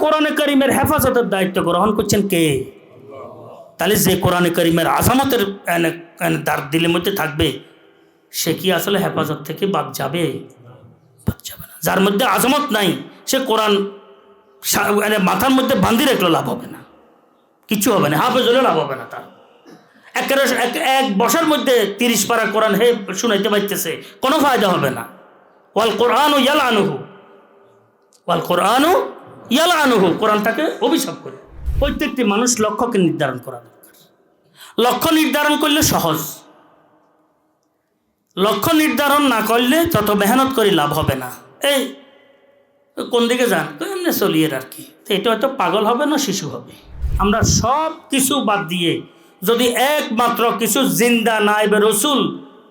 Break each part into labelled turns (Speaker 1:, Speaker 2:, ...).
Speaker 1: কোরআনে কারিমের হেফাজতের দায়িত্ব গ্রহণ করছেন কে? তাহলে যে কোরআনে কারিমের আজামতের তার দিলের মধ্যে থাকবে, সে কি আসলে হেফাজত থেকে বাদ যাবে? বাদ যাবে না। যার মধ্যে আজামত নাই, সে কোরআন মাথার মধ্যে বান্ধি রাখলে লাভ হবে না, কিছু হবে না, হাফেজ হলে লাভ হবে না। তার এক বছর মধ্যে 30 পারা কোরআন হে শুনাইতে পারতেছে, কোনো ফায়দা হবে না। ওয়াল কোরআনু ইয়ালআনুহু, ওয়াল কোরআনু ইয়ালআনুহু, কোরআন তাকে অভিশাপ করে। প্রত্যেকটি মানুষ লক্ষ্যকে নির্ধারণ করা দরকার। লক্ষ্য নির্ধারণ করলে সহজ, লক্ষ্য নির্ধারণ না করলে যত মেহনত করে লাভ হবে না। এই কোন দিকে যান, তো এমনি চলিয়ে আর কি, তো এটা হয়তো পাগল হবে না, শিশু হবে। আমরা সব কিছু বাদ দিয়ে যদি একমাত্র কিছু জিন্দা নায়েবে রসুল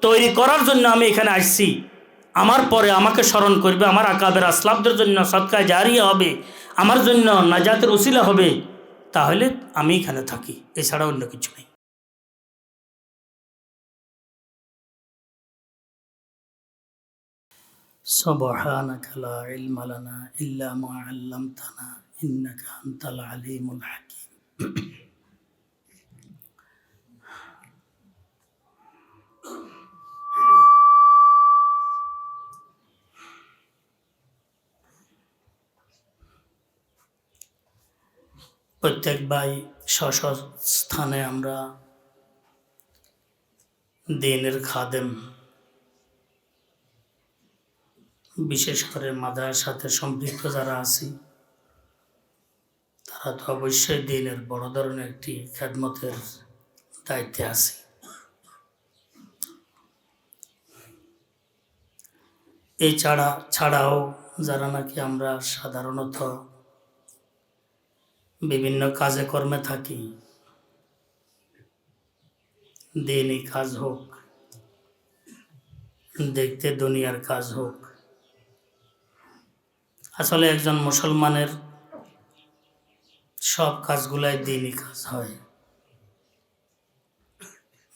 Speaker 1: তৈরি করার জন্য আমি এখানে আসছি, আমার পরে আমাকে স্মরণ করবে, আমার আকাবের আসলাফদের জন্য সদকায়ে জারিয়া হবে, আমার জন্য নাজাতের উসিলা হবে, তাহলে আমি এখানে থাকি, এছাড়া অন্য কিছু নেই। সুবহানাকা লা ইলমা লানা ইল্লা মা আল্লামতানা ইন্নাকা আনতাল আলিমুল হাকিম। প্রত্যেক ভাই স্ব স্থানে আমরা দ্বীনের খাদেম, বিশেষ করে মাদ্রাসার সাথে সম্পৃক্ত যারা আছি, তারা তো অবশ্যই দ্বীনের বড় ধরনের একটি খেদমতের দায়িত্বে আছি। এই ছাড়াও যারা নাকি আমরা সাধারণত বিভিন্ন কাজে কর্মে থাকি, দ্বীনি কাজ হোক, দেখতে দুনিয়ার কাজ হোক, আসলে একজন মুসলমানের সব কাজগুলাই দ্বীনি কাজ হয়।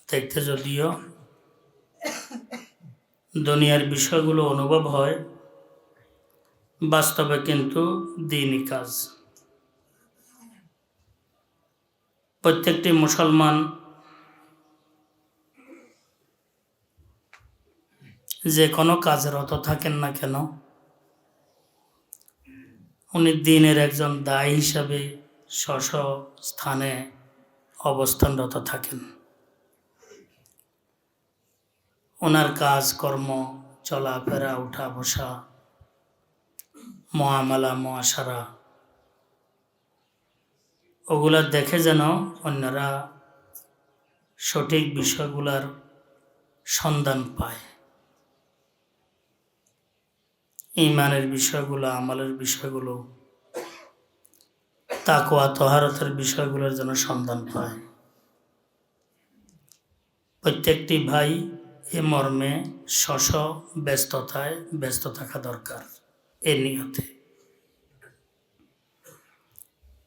Speaker 1: দেখতে যদিও দুনিয়ার বিষয়গুলো অনুভব হয়, বাস্তবে কিন্তু দ্বীনি কাজ। প্রত্যেকটি মুসলমান যে কোনো কাজে রত থাকেন না কেন, উনি দ্বীনের একজন দায়ী হিসাবে স্ব স্থানে অবস্থানরত থাকেন। ওনার কাজ কর্ম, চলাফেরা, উঠা বসা, মুআমালা মুআশারা, ওগুলা দেখে যেন অন্যরা সঠিক বিষয়গুলার সন্ধান পায়। ঈমানের বিষয়গুলো, আমলের বিষয়গুলো, তাকওয়া তহারতের বিষয়গুলোর যেন সন্ধান পায়। প্রত্যেকটি ভাই এ মর্মে স্ব ব্যস্ততায় ব্যস্ত থাকা দরকার, এ নিয়তে।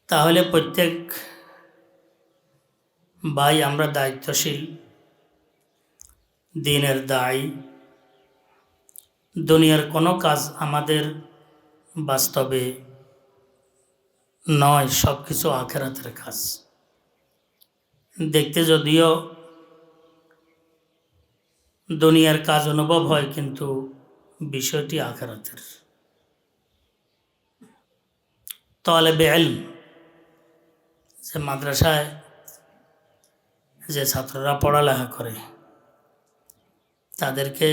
Speaker 1: তাহলে প্রত্যেক ভাই আমরা দায়িত্বশীল, দ্বীনের দায়ী। দুনিয়ার কোনো কাজ আমাদের বাস্তবে নয়, সব কিছু আখিরাতের কাজ। দেখতে যদিও দুনিয়ার কাজ অনুভব হয়, কিন্তু বিষয়টি আখিরাতের। তালেবে ইলম, যে মাদ্রাসায় যে ছাত্ররা পড়ালেখা করে, তাদেরকে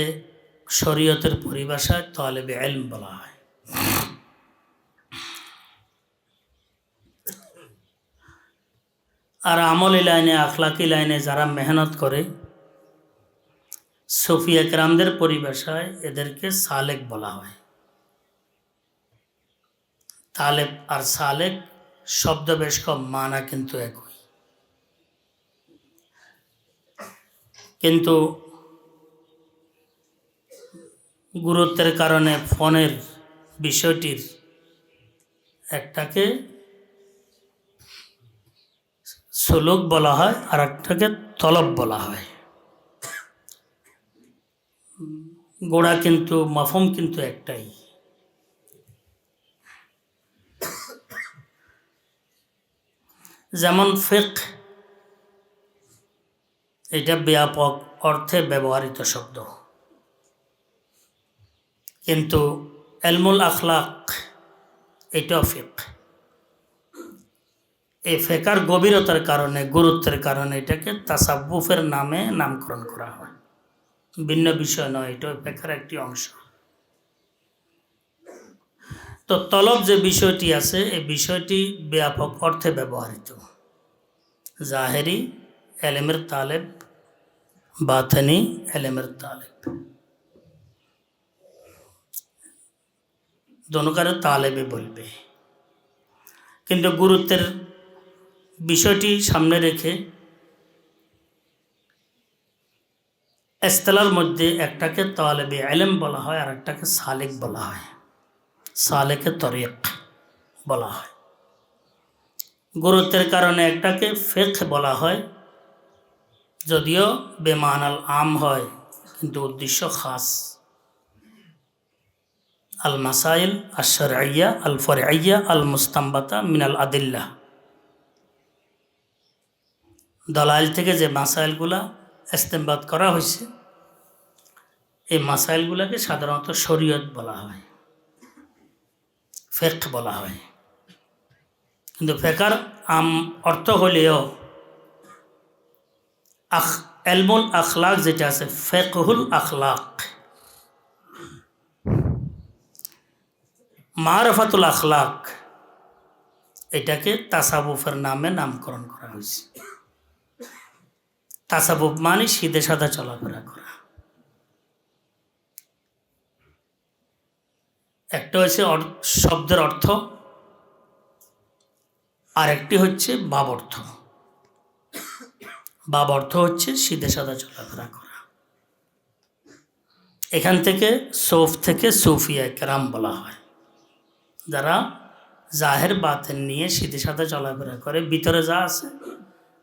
Speaker 1: শরীয়তের পরিভাষায় তালেবে ইলম বলা হয়। আর আমলি লাইনে, আখলাকি লাইনে যারা মেহনত করে, সুফিয়া কেরামদের পরিভাষায় এদেরকে সালেক বলা হয়। তালেব আর সালেক শব্দ বেশ কম, মানা কিন্তু একই। কিন্তু গুরুত্বের কারণে ফোনের বিষয়টির একটাকে সুলুক বলা হয়, আর একটাকে তলব বলা হয়। গোড়া কিন্তু, মাফহুম কিন্তু একটাই। যেমন ফিকহ, এটা ব্যাপক অর্থে ব্যবহৃত শব্দ, কিন্তু ইলমুল আখলাক এটাও ফিকহ। এই ফিকহের গভীরতার কারণে, গুরুত্বের কারণে এটাকে তাসাব্বুফের নামে নামকরণ করা হয়। ভিন্ন বিষয় নয়, এটা ফিকহের একটি অংশ। তো তলব যে বিষয়টি আছে, এই বিষয়টি ব্যাপক অর্থে ব্যবহৃত। জাহেরি এলেমের তালেব, বাতিনি এলেমের তালেব, দোনোকারে তালেবে বলবে। কিন্তু গুরুত্বের বিষয়টি সামনে রেখে ইসতিলাহর মধ্যে একটাকে তালেবে ইলম বলা হয় আর একটাকে সালেক বলা হয়, সালেকে তরিক বলা হয়। গুরুত্বের কারণে একটাকে ফিকহ বলা হয়, যদিও বেমানাল আম হয় কিন্তু উদ্দেশ্য খাস। আল মাসাইল আশ শারঈয়া আল ফরঈয়া আল মুস্তামবাতা মিনাল আদিল্লাহ, দলাইল থেকে যে মাসাইলগুলা ইস্তেমবাত করা হয়েছে, এই মাসাইলগুলোকে সাধারণত শরীয়ত বলা হয়, ফিকহ বলা হয়। কিন্তু ফিকহের আম অর্থ হলেও ইলমুল আখলাক যেটা আছে, ফিকহুল আখলাক, মারফাতুল আখলাক, এটাকে তাসাবুফের নামে নামকরণ করা হয়েছে। তাসাবুফ মানে সিধে সাদা চলাফেরা করা। একটা হচ্ছে শব্দের অর্থ, আর একটি হচ্ছে বাব অর্থ। বাব অর্থ হচ্ছে সিধে সাদা চলাফেরা করা। এখান থেকে সৌফ থেকে সুফিয়া কেরাম বলা হয়, যারা জাহের বাতেন নিয়ে সিধে সাদা চলাফেরা করে, ভিতরে যা আছে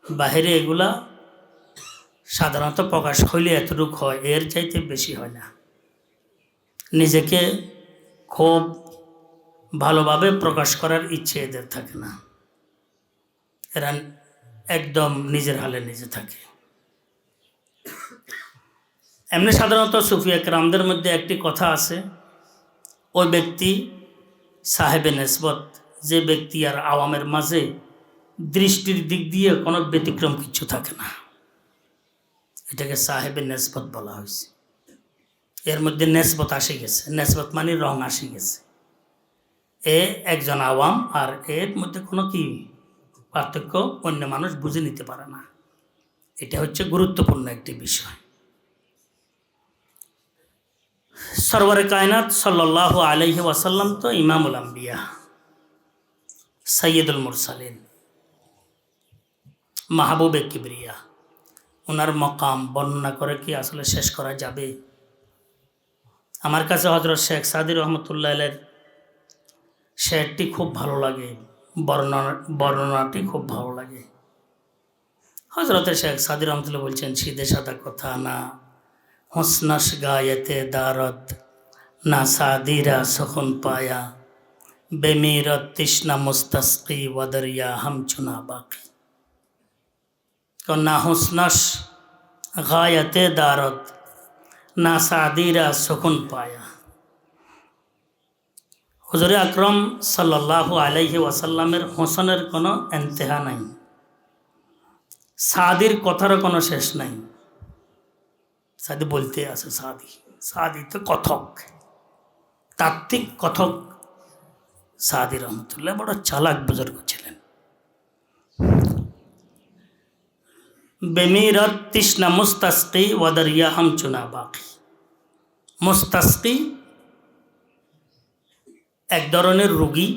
Speaker 1: বাহিরে এগুলা সাধারণত প্রকাশ হইলে এতটুকু হয়, এর চাইতে বেশি হয় না। নিজেকে খুব ভালোভাবে প্রকাশ করার ইচ্ছে এদের থাকে না, এরা একদম নিজের হালে নিজে থাকে। এমনি সাধারণত সুফিয়া কেরামদের মধ্যে একটি কথা আছে, ওই ব্যক্তি সাহেবে নেসবত, যে ব্যক্তি আর আওয়ামের মাঝে দৃষ্টির দিক দিয়ে কোনো ব্যতিক্রম কিছু থাকে না, এটাকে সাহেবে নেসবত বলা হয়েছে। এর মধ্যে নেসবত আসে গেছে, নেসবত মানে রং আসে গেছে। এ একজন আওয়াম, আর এর মধ্যে কোনো কি পার্থক্য অন্য মানুষ বুঝে নিতে পারে না। এটা হচ্ছে গুরুত্বপূর্ণ একটি বিষয়। সরওয়ারে কায়নাত সাল্লাল্লাহু আলাইহি ওয়াসাল্লাম তো ইমামুল আম্বিয়া, সাইয়্যিদুল মুরসালিন, মাহবুবে কিবরিয়া। ওনার মকাম বর্ণনা করে কি আসলে শেষ করা যাবে? আমার কাছে হযরত শেখ সাদি রহমতুল্লাহের শেরটি খুব ভালো লাগে, বর্ণনাটি খুব ভালো লাগে। হযরত শেখ সাদি রহমতুল্লাহ বলছেন, সিধে সাদা কথা না, হোসনাস গায়েতে দারদ না, সাদিরা সখন পায়া বেমিরত তৃষ্ণা মুস্তাসকি ওয়াদরিয়া হাম চুনা বাকি। না হোসনাস গায়েতে দারদ না, সাদিরা সখন পায়া। হুজুরে আকরম সাল্লাল্লাহু আলাইহি ওয়াসাল্লামের হোসনের কোনো ইন্তেহা নাই, সাদির কথারও কোনো শেষ নাই। সাদি বলতে আছে, সাদি তো কথক, তাত্ত্বিক কথক। সাদি রহমতুল্লাহ বড় চালাক বুজুর্গ ছিলেন। বেমিরত তৃষ্ণা মুস্তাসকি ওয়াদরিয়া হাম চুনা বাকি। মুস্তাসকি এক ধরনের রোগী,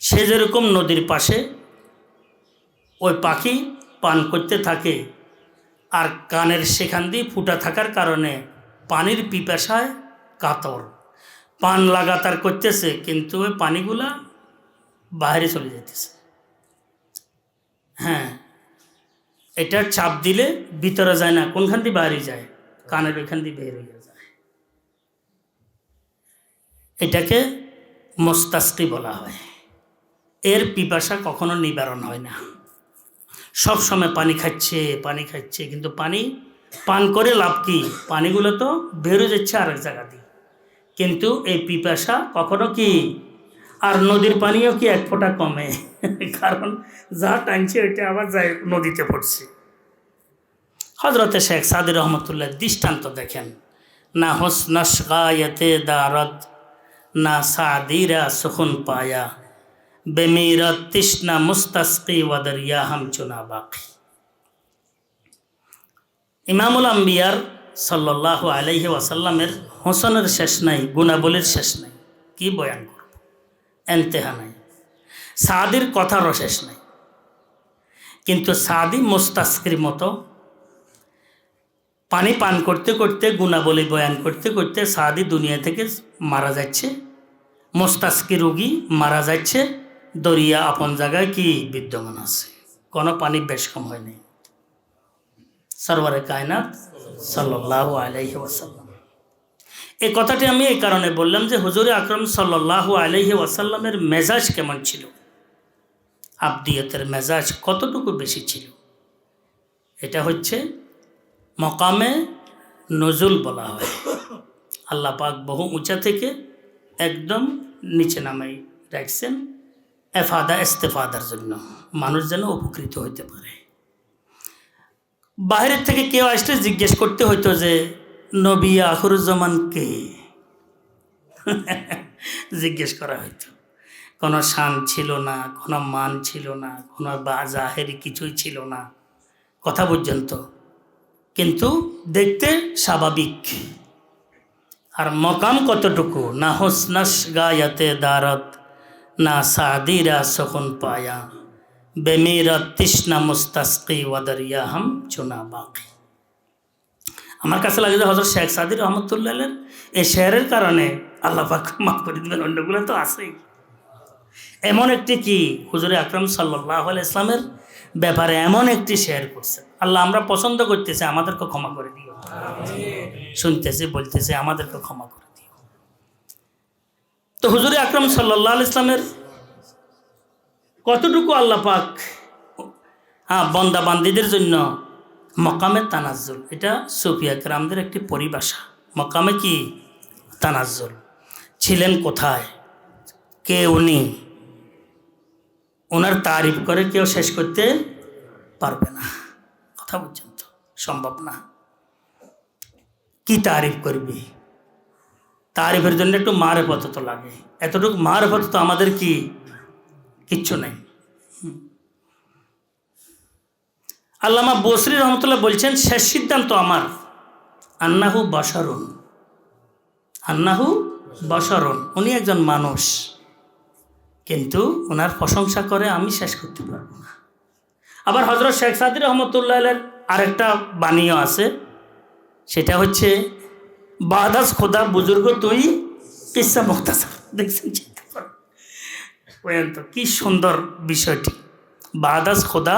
Speaker 1: সে যেরকম নদীর পাশে ওই পাখি পান করতে থাকে, আর কানের সেখান দিয়ে ফুটা থাকার কারণে পানির পিপাসায় কাতর, পান লাগাতার করতেছে, কিন্তু ওই পানিগুলা বাইরে চলে যেতেছে। হ্যাঁ, এটা চাপ দিলে ভিতরে যায় না, কোনখান দিয়ে বাইরে যায়, কানের ওইখান দিয়ে বের হয়ে যায়। এটাকে মুস্তাসকি বলা হয়। এর পিপাসা কখনো নিবারণ হয় না। সব সময় পানি খাচ্ছে, কিন্তু পানি পান করে লাভ কি? পানিগুলো তো বেরো যাচ্ছে আরেক জায়গা দিয়ে, কিন্তু এই পিপাসা কখনো কি? আর নদীর পানিও কি এক ফোঁটা কমে? কারণ যা টানছে ওইটা আবার যায় নদীতে পড়ছে। হজরতে শেখ সাদি রহমতুল্লাহ দৃষ্টান্ত দেখেন, না হোসনস গায়তে দারদ না সাদিরা সুখুন পায়া বেমিরত তৃষ্ণা মুস্তাসকি ওয়াদরিয়া হাম চুনা বাকি। ইমামুল আম্বিয়ার সাল্লাল্লাহু আলাইহি ওয়াসাল্লামের হোসনের শেষ নাই, গুণাবলীর শেষ নাই, কি বয়ান করব, এন্তেহা নাই। সাদির কথারও শেষ নাই, কিন্তু সাদি মুস্তাসকির মতো পানি পান করতে করতে, গুণাবলী বয়ান করতে করতে সাদি দুনিয়া থেকে মারা যাচ্ছে। মুস্তাসকি রোগী মারা যাচ্ছে, দরিয়া আপন জায়গায় কি বিদ্যমান আছে, কোনো পানি বেশ কম হয়নি। সরওয়ারে কায়নাত সাল্লাল্লাহু আলাইহি ওয়াসাল্লাম। এই কথাটি আমি এই কারণে বললাম যে হুজুরে আকরাম সাল্লাল্লাহু আলাইহি ওয়াসাল্লামের মেজাজ কেমন ছিল, আবদিয়তের মেজাজ কতটুকু বেশি ছিল। এটা হচ্ছে মকামে নজুল বলা হয়। আল্লাহ পাক বহু উঁচা থেকে একদম নিচে নামাই রাখছেন এফাদা ইস্তেফাদার জন্য, মানুষ যেন উপকৃত হইতে পারে। বাইরের থেকে কেউ আসলে জিজ্ঞেস করতে হইতো যে নবী আখিরুজ্জামান কে, জিজ্ঞেস করা হইতো। কোনো শান ছিল না, কোনো মান ছিল না, কোনো জাহেরি কিছুই ছিল না কথা পর্যন্ত, কিন্তু দেখতে স্বাভাবিক। আর মকাম কতটুকু, না হোসনাস গায়াতে দারত না সাদিরা সখন পায়া বেমিরত তৃষ্ণা মুস্তাসকি ওয়াদরিয়া হাম চুনা বাকি। আমার কাছে লাগে যে হযরত শেখ সাদি রহমতুল্লাহ এই শেয়ারের কারণে আল্লাহ পাক মাফ করে দিবেন, অন্যগুলো তো আছেই। এমন একটি কি হুজুরে আকরাম সাল্লাল্লাহু আলাইহি ইসলামের ব্যাপারে এমন একটি শেয়ার করছেন, আল্লাহ আমরা পছন্দ করতেছি, আমাদেরকে ক্ষমা করে দিও। শুনতেছি বলতেছি, আমাদেরকে ক্ষমা করে দিও। তো হুজুরে আকরাম সাল্লাল্লাহু আলাইহি ইসলামের কতটুকু আল্লাহ পাক বন্দা বান্দীদের জন্য মকামে তানাজ্জুল, এটা সুফিয়া কেরামদের একটি পরিভাষা। মকামে কি তানাজ্জুল, ছিলেন কোথায়, কে উনি, ওনার তারিফ করে কেউ শেষ করতে পারবে না, কথা বলছেন তো, সম্ভব না। কি তারিফ করবি, তারিফের জন্য একটু মারেফত তো লাগে, এতটুকু মারেফত তো আমাদের কি কিচ্ছু নাই। আল্লামা বসরি রহমতুল্লাহ বলছেন শেষ সিদ্ধান্ত আমার, আন্নাহু বাশারুন, আন্নাহু বাশারুন, উনি একজন মানুষ, কিন্তু ওনার প্রশংসা করে আমি শেষ করতে পারবো না। আবার হযরত শেখ সাদি রহমতুল্লাহ আরেকটা বাণীও আছে, সেটা হচ্ছে বাদাস খোদা বুজুর্গ তুই কিসা মুখতাসার। দেখছেন, চিন্তা করেন তো কি সুন্দর বিষয়টি, বাদাস খোদা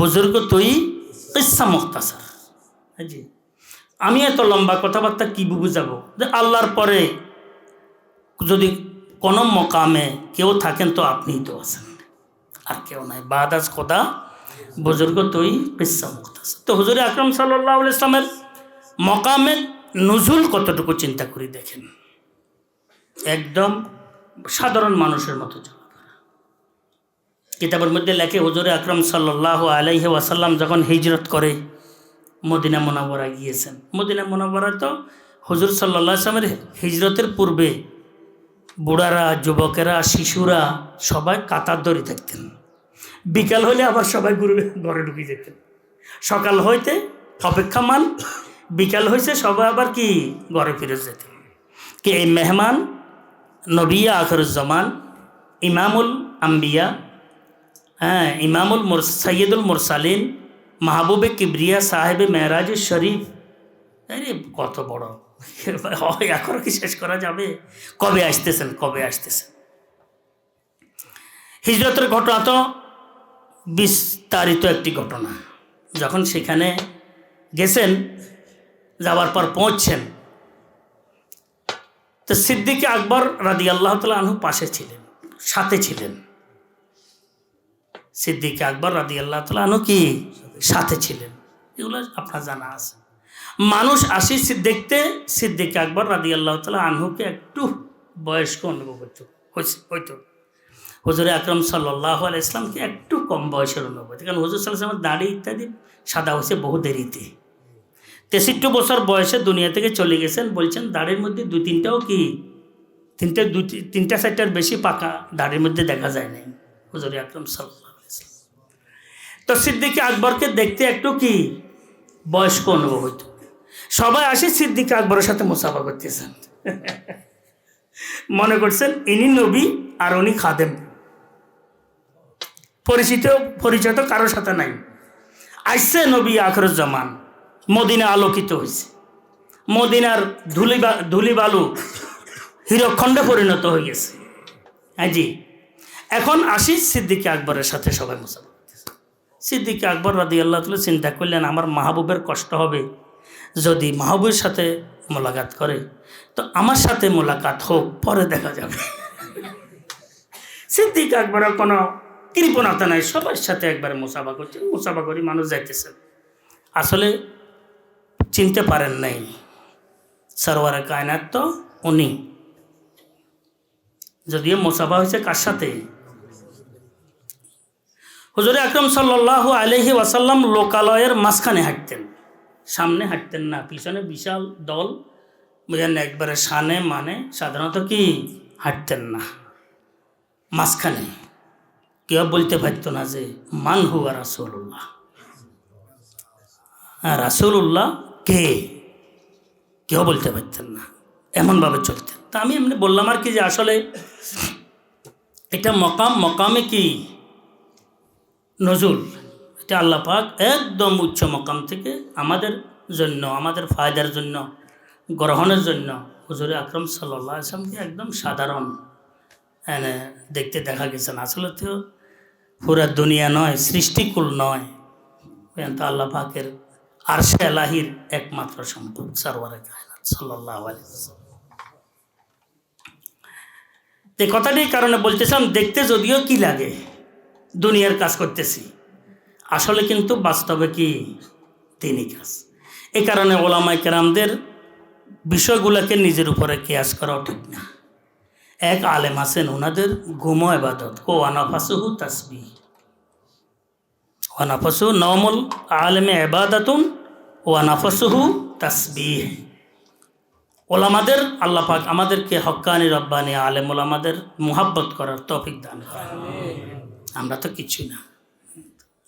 Speaker 1: বুজুর্গ তুই কিসা মুখতাসার। জি, আমি এত লম্বা কথাবার্তা কি বুঝাবো যে আল্লাহর পরে যদি কোনো মকামে কেউ থাকেন তো আপনিই তো আছেন, আর কেউ নাই। বাদাস খোদা বুজুর্গ তুই কিসা মুখতাসার। তো হুজুরে আকরাম সাল্লাল্লাহু আলাইহি ইসলামের মকামে নুজুল কতটুকু চিন্তা করি দেখেন, একদম সাধারণ মানুষের মতো চলাফেরা। কিতাবের মধ্যে লেখে হুজুরে আকরাম সাল্লাল্লাহু আলাইহি ওয়াসাল্লাম যখন হিজরত করে মদিনা মুনাওয়ারা গিয়েছেন, মদিনা মুনাওয়ারা তো হুজুর সাল্লাল্লাহু আলাইহি ওয়াসাল্লামের হিজরতের পূর্বে বুড়ারা, যুবকেরা, শিশুরা সবাই কাতার ধরে থাকতেন। বিকাল হলে আবার সবাই ঘরে ঢুকে যেতেন। সকাল হইতে অপেক্ষামান, বিকাল হয়েছে সবাই আবার কি ঘরে ফিরে যেতেন। কে এই মেহমান নবিয়া আখিরুজ্জামান, ইমামুল আম্বিয়া, ইমামুল সৈয়দুল মুরসালিন, মাহবুবে কিবরিয়া, সাহেবে মেরাজ শরীফ। আরে কত বড়, এখন কি শেষ করা যাবে? কবে আসতেছেন, কবে আসতেছেন? হিজরতের ঘটনা তো বিস্তারিত একটি ঘটনা। যখন সেখানে গেছেন, যাওয়ার পর পৌঁছছেন, তো সিদ্দিক আকবর রাদিয়াল্লাহু তাআলা আনহু পাশে ছিলেন, সাথে ছিলেন। সিদ্দিক আকবর রাদিয়াল্লাহু তাআলা আনহু কি সাথে ছিলেন, এগুলো আপনার জানা আছে। মানুষ আসি দেখতে সিদ্দিক আকবর রাদিয়াল্লাহু তাআলা আনহুকে একটু বয়স্ক অনুভব হইতো। হুজুরে আকরাম সাল্লাল্লাহু আলাইহি ইসলামকে একটু কম বয়সের অনুভব হতো, কারণ হুজুর সাল্লাল্লাহু আলাইহি ওয়াসাল্লামের দাড়ি ইত্যাদি সাদা হয়েছে বহু দেরিতে। 63 বছর বয়সে দুনিয়া থেকে চলে গেছেন, বলছেন দাড়ির মধ্যে তিনটা চারটার বেশি পাকা দাড়ির মধ্যে দেখা যায় নাই হুজুরে আকরাম সাল্লাল্লাহু আলাইহি ওয়াসাল্লাম। তো সিদ্দিক আকবরকে দেখতে একটু কি বয়স্ক অনুভব হইত। সবাই আসে সিদ্দিক আকবরের সাথে মুসাফা করতেছেন, মনে করছেন ইনি নবী আর উনি খাদেম, পরিচয় তো কারোর সাথে নাই। আসছে নবী আখিরুজ্জামান, মদিনা আলোকিত হয়েছে, মদিনার ধুলি বালু হীরকখণ্ডে পরিণত হয়ে গেছে। হ্যাঁ জি, এখন আসি সিদ্দিক আকবরের সাথে সবাই মুসাফা করতেছে। সিদ্দিক আকবর রাদিয়াল্লাহু তাআলা চিন্তা করলেন, আমার মাহবুবের কষ্ট হবে যদি মাহবুবের সাথে মোলাকাত করে, তো আমার সাথে মোলাকাত হোক, পরে দেখা যাবে। সিদ্দিক আকবরের কোনো কৃপণতা নাই, সবার সাথে একবারে মুসাফা করছে, মুসাফা করি মানুষ যাইতেছে। আসলে চিনতে পারেন নাই সরওয়ারে কায়নাত তো উনি, যদিও মুসাফা হয়েছে কার সাথে? হুজুরে আকরাম সাল্লাল্লাহু আলাইহি ওয়াসাল্লাম লোকালয়ের মাঝখানে হাঁটতেন, সামনে হাঁটতেন না, পিছনে বিশাল দল, বুঝেন না, একবারে সানে মানে সাধারণত কি হাঁটতেন না, মাঝখানে। কেউ বলতে পারতো না যে মান হুয়া রাসূলুল্লাহ, রাসূলুল্লাহ কে, কেউ বলতে পারতেন না, এমনভাবে চলতেন। তা আমি এমনি বললাম আর কি, যে আসলে এটা মকামে কি নজুল, এটা আল্লাহ পাক একদম উচ্চ মকাম থেকে আমাদের জন্য, আমাদের ফায়দার জন্য, গ্রহণের জন্য হুজুরে আকরাম সাল্লাল্লাহু আলাইহি ওয়াসাল্লামকে একদম সাধারণ দেখতে দেখা গেছেন। আসলে তো পুরা দুনিয়া নয়, সৃষ্টিকুল নয়, তো আল্লাহ পাকের আরশে এলাহির একমাত্র সম্পদ সরওয়ারে কায়নাত সাল্লাল্লাহু আলাইহি ওয়াসাল্লাম। এই কথাটির কারণে বলতেছিলাম, দেখতে যদিও কি লাগে দুনিয়ার কাজ করতেছি, আসলে কিন্তু বাস্তবে কি দিনই কাজ। এই কারণে ওলামায়ে কেরামদের বিষয়গুলোকে নিজের উপরে কিয়াস করাও ঠিক না। এক আলেম আছেন, ওনাদের ঘুমো ইবাদত, ও আনাফাসুহু তাসবিহ, ওয়ানাফাসু নওমুল আলেমে ইবাদাতুন ওয়ানাফাসুহু তাসবিহ। ওলামাদের আল্লাহ পাক আমাদেরকে হক্কানি রব্বানি আলেম ওলামাদের মুহাব্বত করার তৌফিক দান করেন। আমরা তো কিছু না।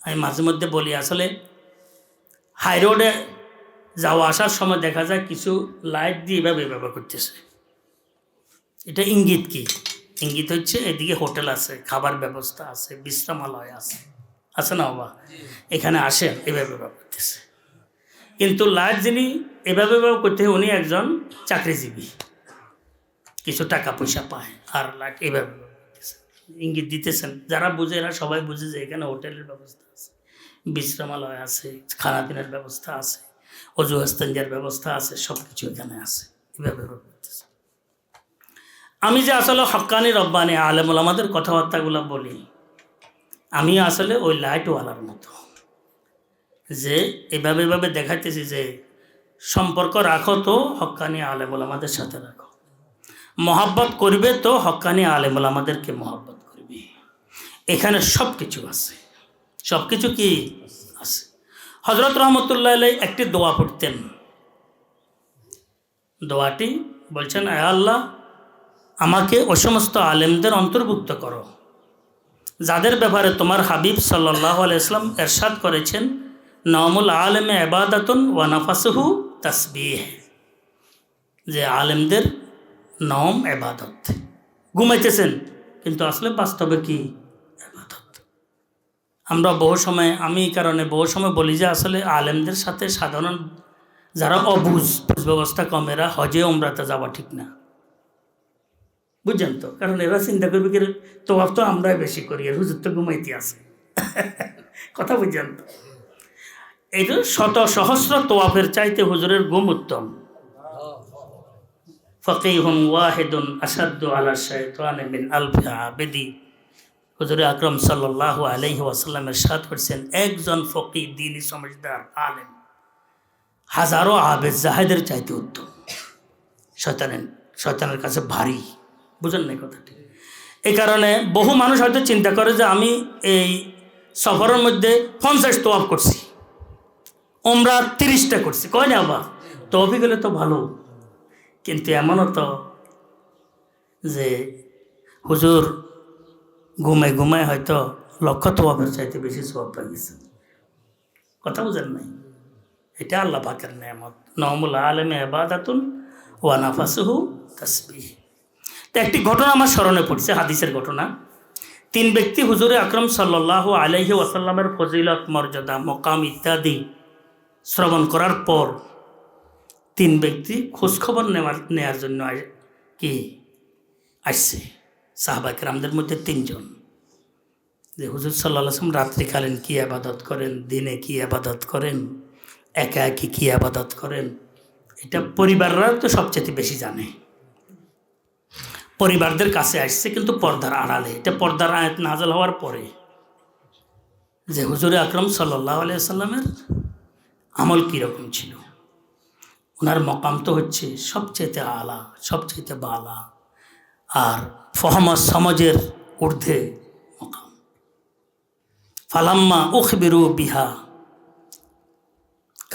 Speaker 1: আমি মাঝে মধ্যে বলি, আসলে হাই রোডে যাওয়া আসার সময় দেখা যায় কিছু লাইট দিয়ে এভাবে করতেছে। এটা ইঙ্গিত কি? ইঙ্গিত হচ্ছে এদিকে হোটেল আছে, খাবার ব্যবস্থা আছে, বিশ্রামালয় আছে, আছে না বাবা? এখানে আসেন, এভাবে করতেছে। কিন্তু লাইট যিনি এভাবে করতে, উনি একজন চাকরিজীবী, কিছু টাকা পয়সা পায়, আর লাইট এভাবে ইঙ্গিত দিতেছেন। যারা বুঝে এরা সবাই বুঝে যে এখানে হোটেলের ব্যবস্থা আছে, বিশ্রামালয় আছে, খানাপিনার ব্যবস্থা আছে, অজু ইস্তেঞ্জার ব্যবস্থা আছে, সব কিছু এখানে আছে, এভাবে করতেছে। আমি যে আসলে হক্কানি রব্বানি আলেম ওলামাদের কথাবার্তাগুলো বলি, আমি আসলে ওই লাইটওয়ালার মতো, যে এভাবে দেখাইতেছি যে সম্পর্ক রাখো তো হক্কানি আলেম ওলামাদের সাথে রাখো, মহাব্বত করবে তো হক্কানি আলেম ওলামাদেরকে মহাব্বত করবে। এখানে সব কিছু আছে, সব কিছু কি আছে। হযরত রহমতুল্লাহ আলাইহি একটি দোয়া পড়তেন। দোয়াটি বলছেন, আয় আল্লাহ, আমাকে ওই সমস্ত আলেমদের অন্তর্ভুক্ত করো যাদের ব্যাপারে তোমার হাবিব সাল্লাল্লাহু আলাইহি ওয়াসাল্লাম এরশাদ করেছেন, নওমুল আলেমে ইবাদাতুন ওয়া নাফাসুহু তাসবিহ, যে আলেমদের নওম ইবাদত। ঘুমাইতেছেন কিন্তু আসলে বাস্তবে কি ইবাদত। আমরা বহু সময়, আমি এই কারণে বহু সময় বলি যে আসলে আলেমদের সাথে সাধারণ যারা বুঝ ব্যবস্থা কম, এরা হজে উমরাতে যাওয়া ঠিক না, বুঝছেন তো? কারণ এরা চিন্তা করবে কি, তোয়াফ তো আমরাই বেশি করি, আর হুজুর তো ঘুমাইতে আছে। কথা বুঝছেন তো? এইটা শত সহস্র তোয়াফের চাইতে হুজুরের ঘুম উত্তম। ফাকিহুন ওয়াহিদুন আসাদ্দু আলা শাইতানি মিন আলফি আবিদি, হুজুর আকরাম সাল্লাল্লাহু আলাইহি ওয়াসাল্লাম ইরশাদ করেছেন, একজন ফকিহ দ্বীনি সমঝদার আলেম হাজারো আবেদ জাহেদের চাইতে উত্তম। শয়তানের কাছে ভারী, বুঝেন না কথাটি? এই কারণে বহু মানুষ হয়তো চিন্তা করে যে আমি এই সফরের মধ্যে 50 তোয়াফ করছি, ওমরা 30টা করছি, কয় না আবার তৌফিক হলে তো ভালো। কিন্তু এমনও তো যে হুজুর ঘুমায় ঘুমায় হয়তো লক্ষ তোয়াফের চাইতে বেশি সওয়াব পাই গেছে। কথা বুঝেন নাই? এটা আল্লাহ পাকের নেয়ামত। নওমুল আলেমে ইবাদাতুন ওয়া নাফাসুহু তাসবিহ। তো একটি ঘটনা আমার স্মরণে পড়ছে, হাদিসের ঘটনা। 3 ব্যক্তি হুজুরে আকরাম সাল্লাল্লাহু আলাইহি ওয়াসাল্লামের ফজিলত, মর্যাদা, মকাম ইত্যাদি শ্রবণ করার পর 3 ব্যক্তি খোঁজখবর নেওয়ার জন্য কি আসছে। সাহাবা কেরামদের মধ্যে 3 জন, যে হুজুর সাল্লাল্লাহু আলাইহি ওয়াসাল্লাম রাত্রিকালীন কী আবাদত করেন, দিনে কী আবাদত করেন, একা একই কী আবাদত করেন। এটা পরিবাররা তো সবচেয়ে বেশি জানে। পরিবারদের কাছে আসছে কিন্তু পর্দার আড়ালে। এটা পর্দার আয়াত নাযিল হওয়ার পরে, যে হুজুরে আকরাম সাল্লাল্লাহু আলাইহি ওয়াসাল্লামের আমল কীরকম ছিল। ওনার মকাম তো হচ্ছে সবচেয়ে আলা, সবচেয়ে বালা, আর ফহমত সমাজের ঊর্ধ্বে মকাম। ফালাম্মা উখবিরু বিহা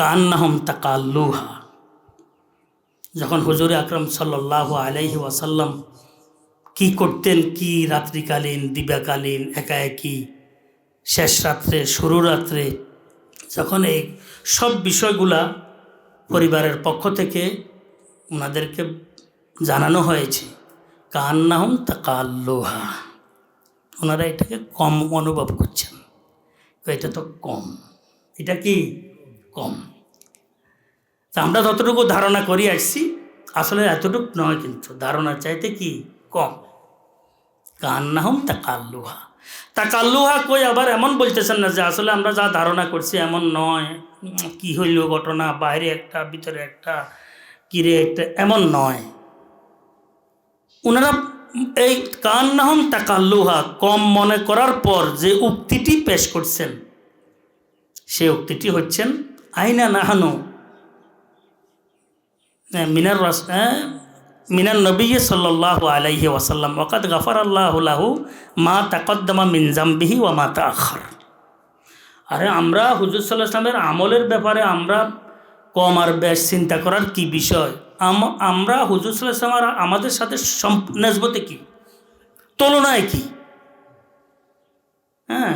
Speaker 1: কান্নাহুম তাকাল্লুহা। যখন হুজুরে আকরাম সাল্লাল্লাহু আলাইহি ওয়াসাল্লাম কি করতেন, কি রাত্রিকালীন, দিবাকালীন, একা একই, শেষ রাত্রে, শুরু রাত্রে, যখন এই সব বিষয়গুলা পরিবারের পক্ষ থেকে ওনাদেরকে জানানো হয়েছে, কান্নাহুম তাকাল্লুহা, ওনারা এটাকে কম অনুভব করছেন। তো এটা তো কম, এটা কি কম। তা আমরা যতটুকু ধারণা করি আসছি আসলে এতটুকু নয়, কিন্তু ধারণার চাইতে কি কম। কান্নাহুম তাকাল্লুহা, তাকাল্লুহা কই আবার এমন বলতেছেন না যে আসলে আমরা যা ধারণা করছি এমন নয়, কি হইল ঘটনা, বাইরে একটা ভিতরে একটা, কিরে একটা, এমন নয়। ওনারা এই কান্নাহুম তাকাল্লুহা কম মনে করার পর যে উক্তিটি পেশ করছেন, সে উক্তিটি হচ্ছেন আইনা নাহানু মিনান নবী সাল্লাল্লাহু আলাইহি ওয়াসাল্লাম ওয়াকাদ গাফারাল্লাহু লাহু মা তাকদ্দামা মিন যামবিহি ওয়া মা তাআখার। আরে আমরা হুজুর সাল্লাল্লাহু আলাইহি ওয়াসাল্লামের আমলের ব্যাপারে আমরা কম আর বেশ চিন্তা করার কি বিষয়। আমরা হুজুর সাল্লাল্লাহু আলাইহি ওয়াসাল্লাম আমাদের সাথে নেসবতে কি, তুলনায় কি? হ্যাঁ,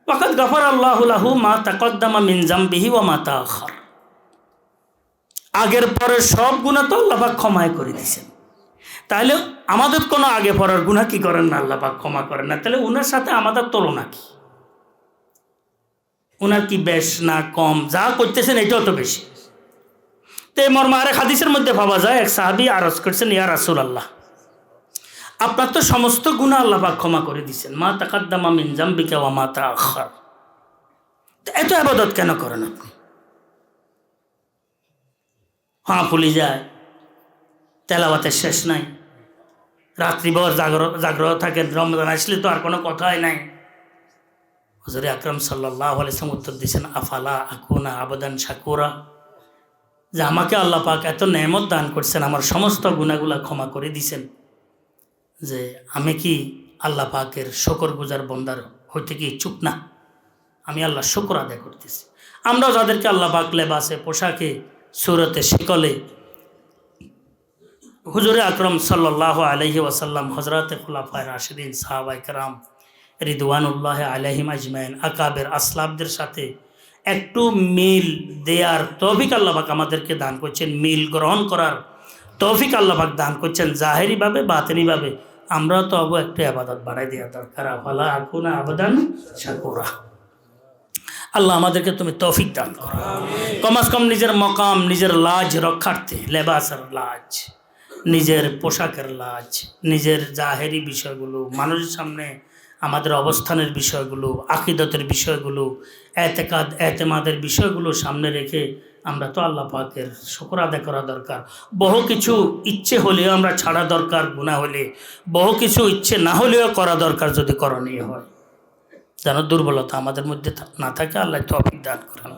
Speaker 1: ওয়াকাদ গাফারাল্লাহু লাহু মা তাকদ্দামা মিন যামবিহি ওয়া মা তাআখার। আগের পরের সব গুনাহ তো আল্লাহ পাক ক্ষমা করে দিয়েছেন। তাহলে আমাদের কোনো আগে পরের গুনাহ কি করেন না, আল্লাহ পাক ক্ষমা করেন না। তাহলে ওনার সাথে আমাদের তুলনা কি? ওনার কি বেশ না কম? যা করতেছেন এটাও তো বেশি। তো এই মর্মে আরেক হাদিসের মধ্যে ভাবা যায়, এক সাহাবী আরজ করছেন, ইয়া রাসূলুল্লাহ, আপনার তো সমস্ত গুনাহ আল্লাহ পাক ক্ষমা করে দিয়েছেন, মা তাকাদ্দামা মিন যামবিকা ওয়া মা তাআখার, এত ইবাদত কেন করেন আপনি? হ্যাঁ, ভুলে যায়, তেলাওয়াতের শেষ নাই, রাত্রিভর জাগ্রহ থাকেন, রমজান আসলে তো আর কোনো কথাই নাই। হুজুরে আকরাম সাল্লাল্লাহু আলাইহি ওয়াসাল্লাম উত্তর দিয়েছেন, আফালা আকুনা আবদান শাকুরা, যে আমাকে আল্লাহ পাক এত নেয়ামত দান করছেন, আমার সমস্ত গুনাহগুলা ক্ষমা করে দিয়েছেন, যে আমি কি আল্লাহ পাকের শুকরগুজার বান্দার হইতে কি ইচ্ছুক না? আমি আল্লাহ শুকর আদায় করতেছি। আমরা যাদেরকে আল্লাহ পাক লেবাসে, পোশাকে, সুরতে, শিকলে হুজুরে আকরাম সাল্লাল্লাহু আলাইহি ওয়াসাল্লাম, হযরতে খুলাফায়ে রাশিদিন, সাহাবায়ে কেরাম রিদওয়ানুল্লাহ আলাইহিম আজমাইন, আকাবের আসলাফদের সাথে একটু মিল দেয়ার তৌফিক আল্লাহ পাক আমাদেরকে দান করছেন, মিল গ্রহণ করার তৌফিক আল্লাহ পাক দান করছেন, জাহেরিভাবে বাতিনিভাবে। আমরাও তো একটু ইবাদত বাড়াই দেওয়া দরকার। আফালা আকুনা আবদান শাকুরা। আল্লাহ আমাদেরকে তুমি তৌফিক দান করো, কমাস কম নিজের মকাম, নিজের লাজ রক্ষার্থে, লেবাসের লাজ, নিজের পোশাকের লাজ, নিজের জাহেরি বিষয়গুলো মানুষের সামনে আমাদের অবস্থানের বিষয়গুলো, আকিদতের বিষয়গুলো, এতেকাদ এতেমাদের বিষয়গুলো সামনে রেখে আমরা তো আল্লাহ পাকের শুকর আদায় করা দরকার। বহু কিছু ইচ্ছে হলেও আমরা ছাড়া দরকার, গুনাহ হলে বহু কিছু ইচ্ছে না হলেও করা দরকার যদি করণীয় হয়, যেন দুর্বলতা আমাদের মধ্যে না থাকে। আল্লাহ তৌফিক দান করেন।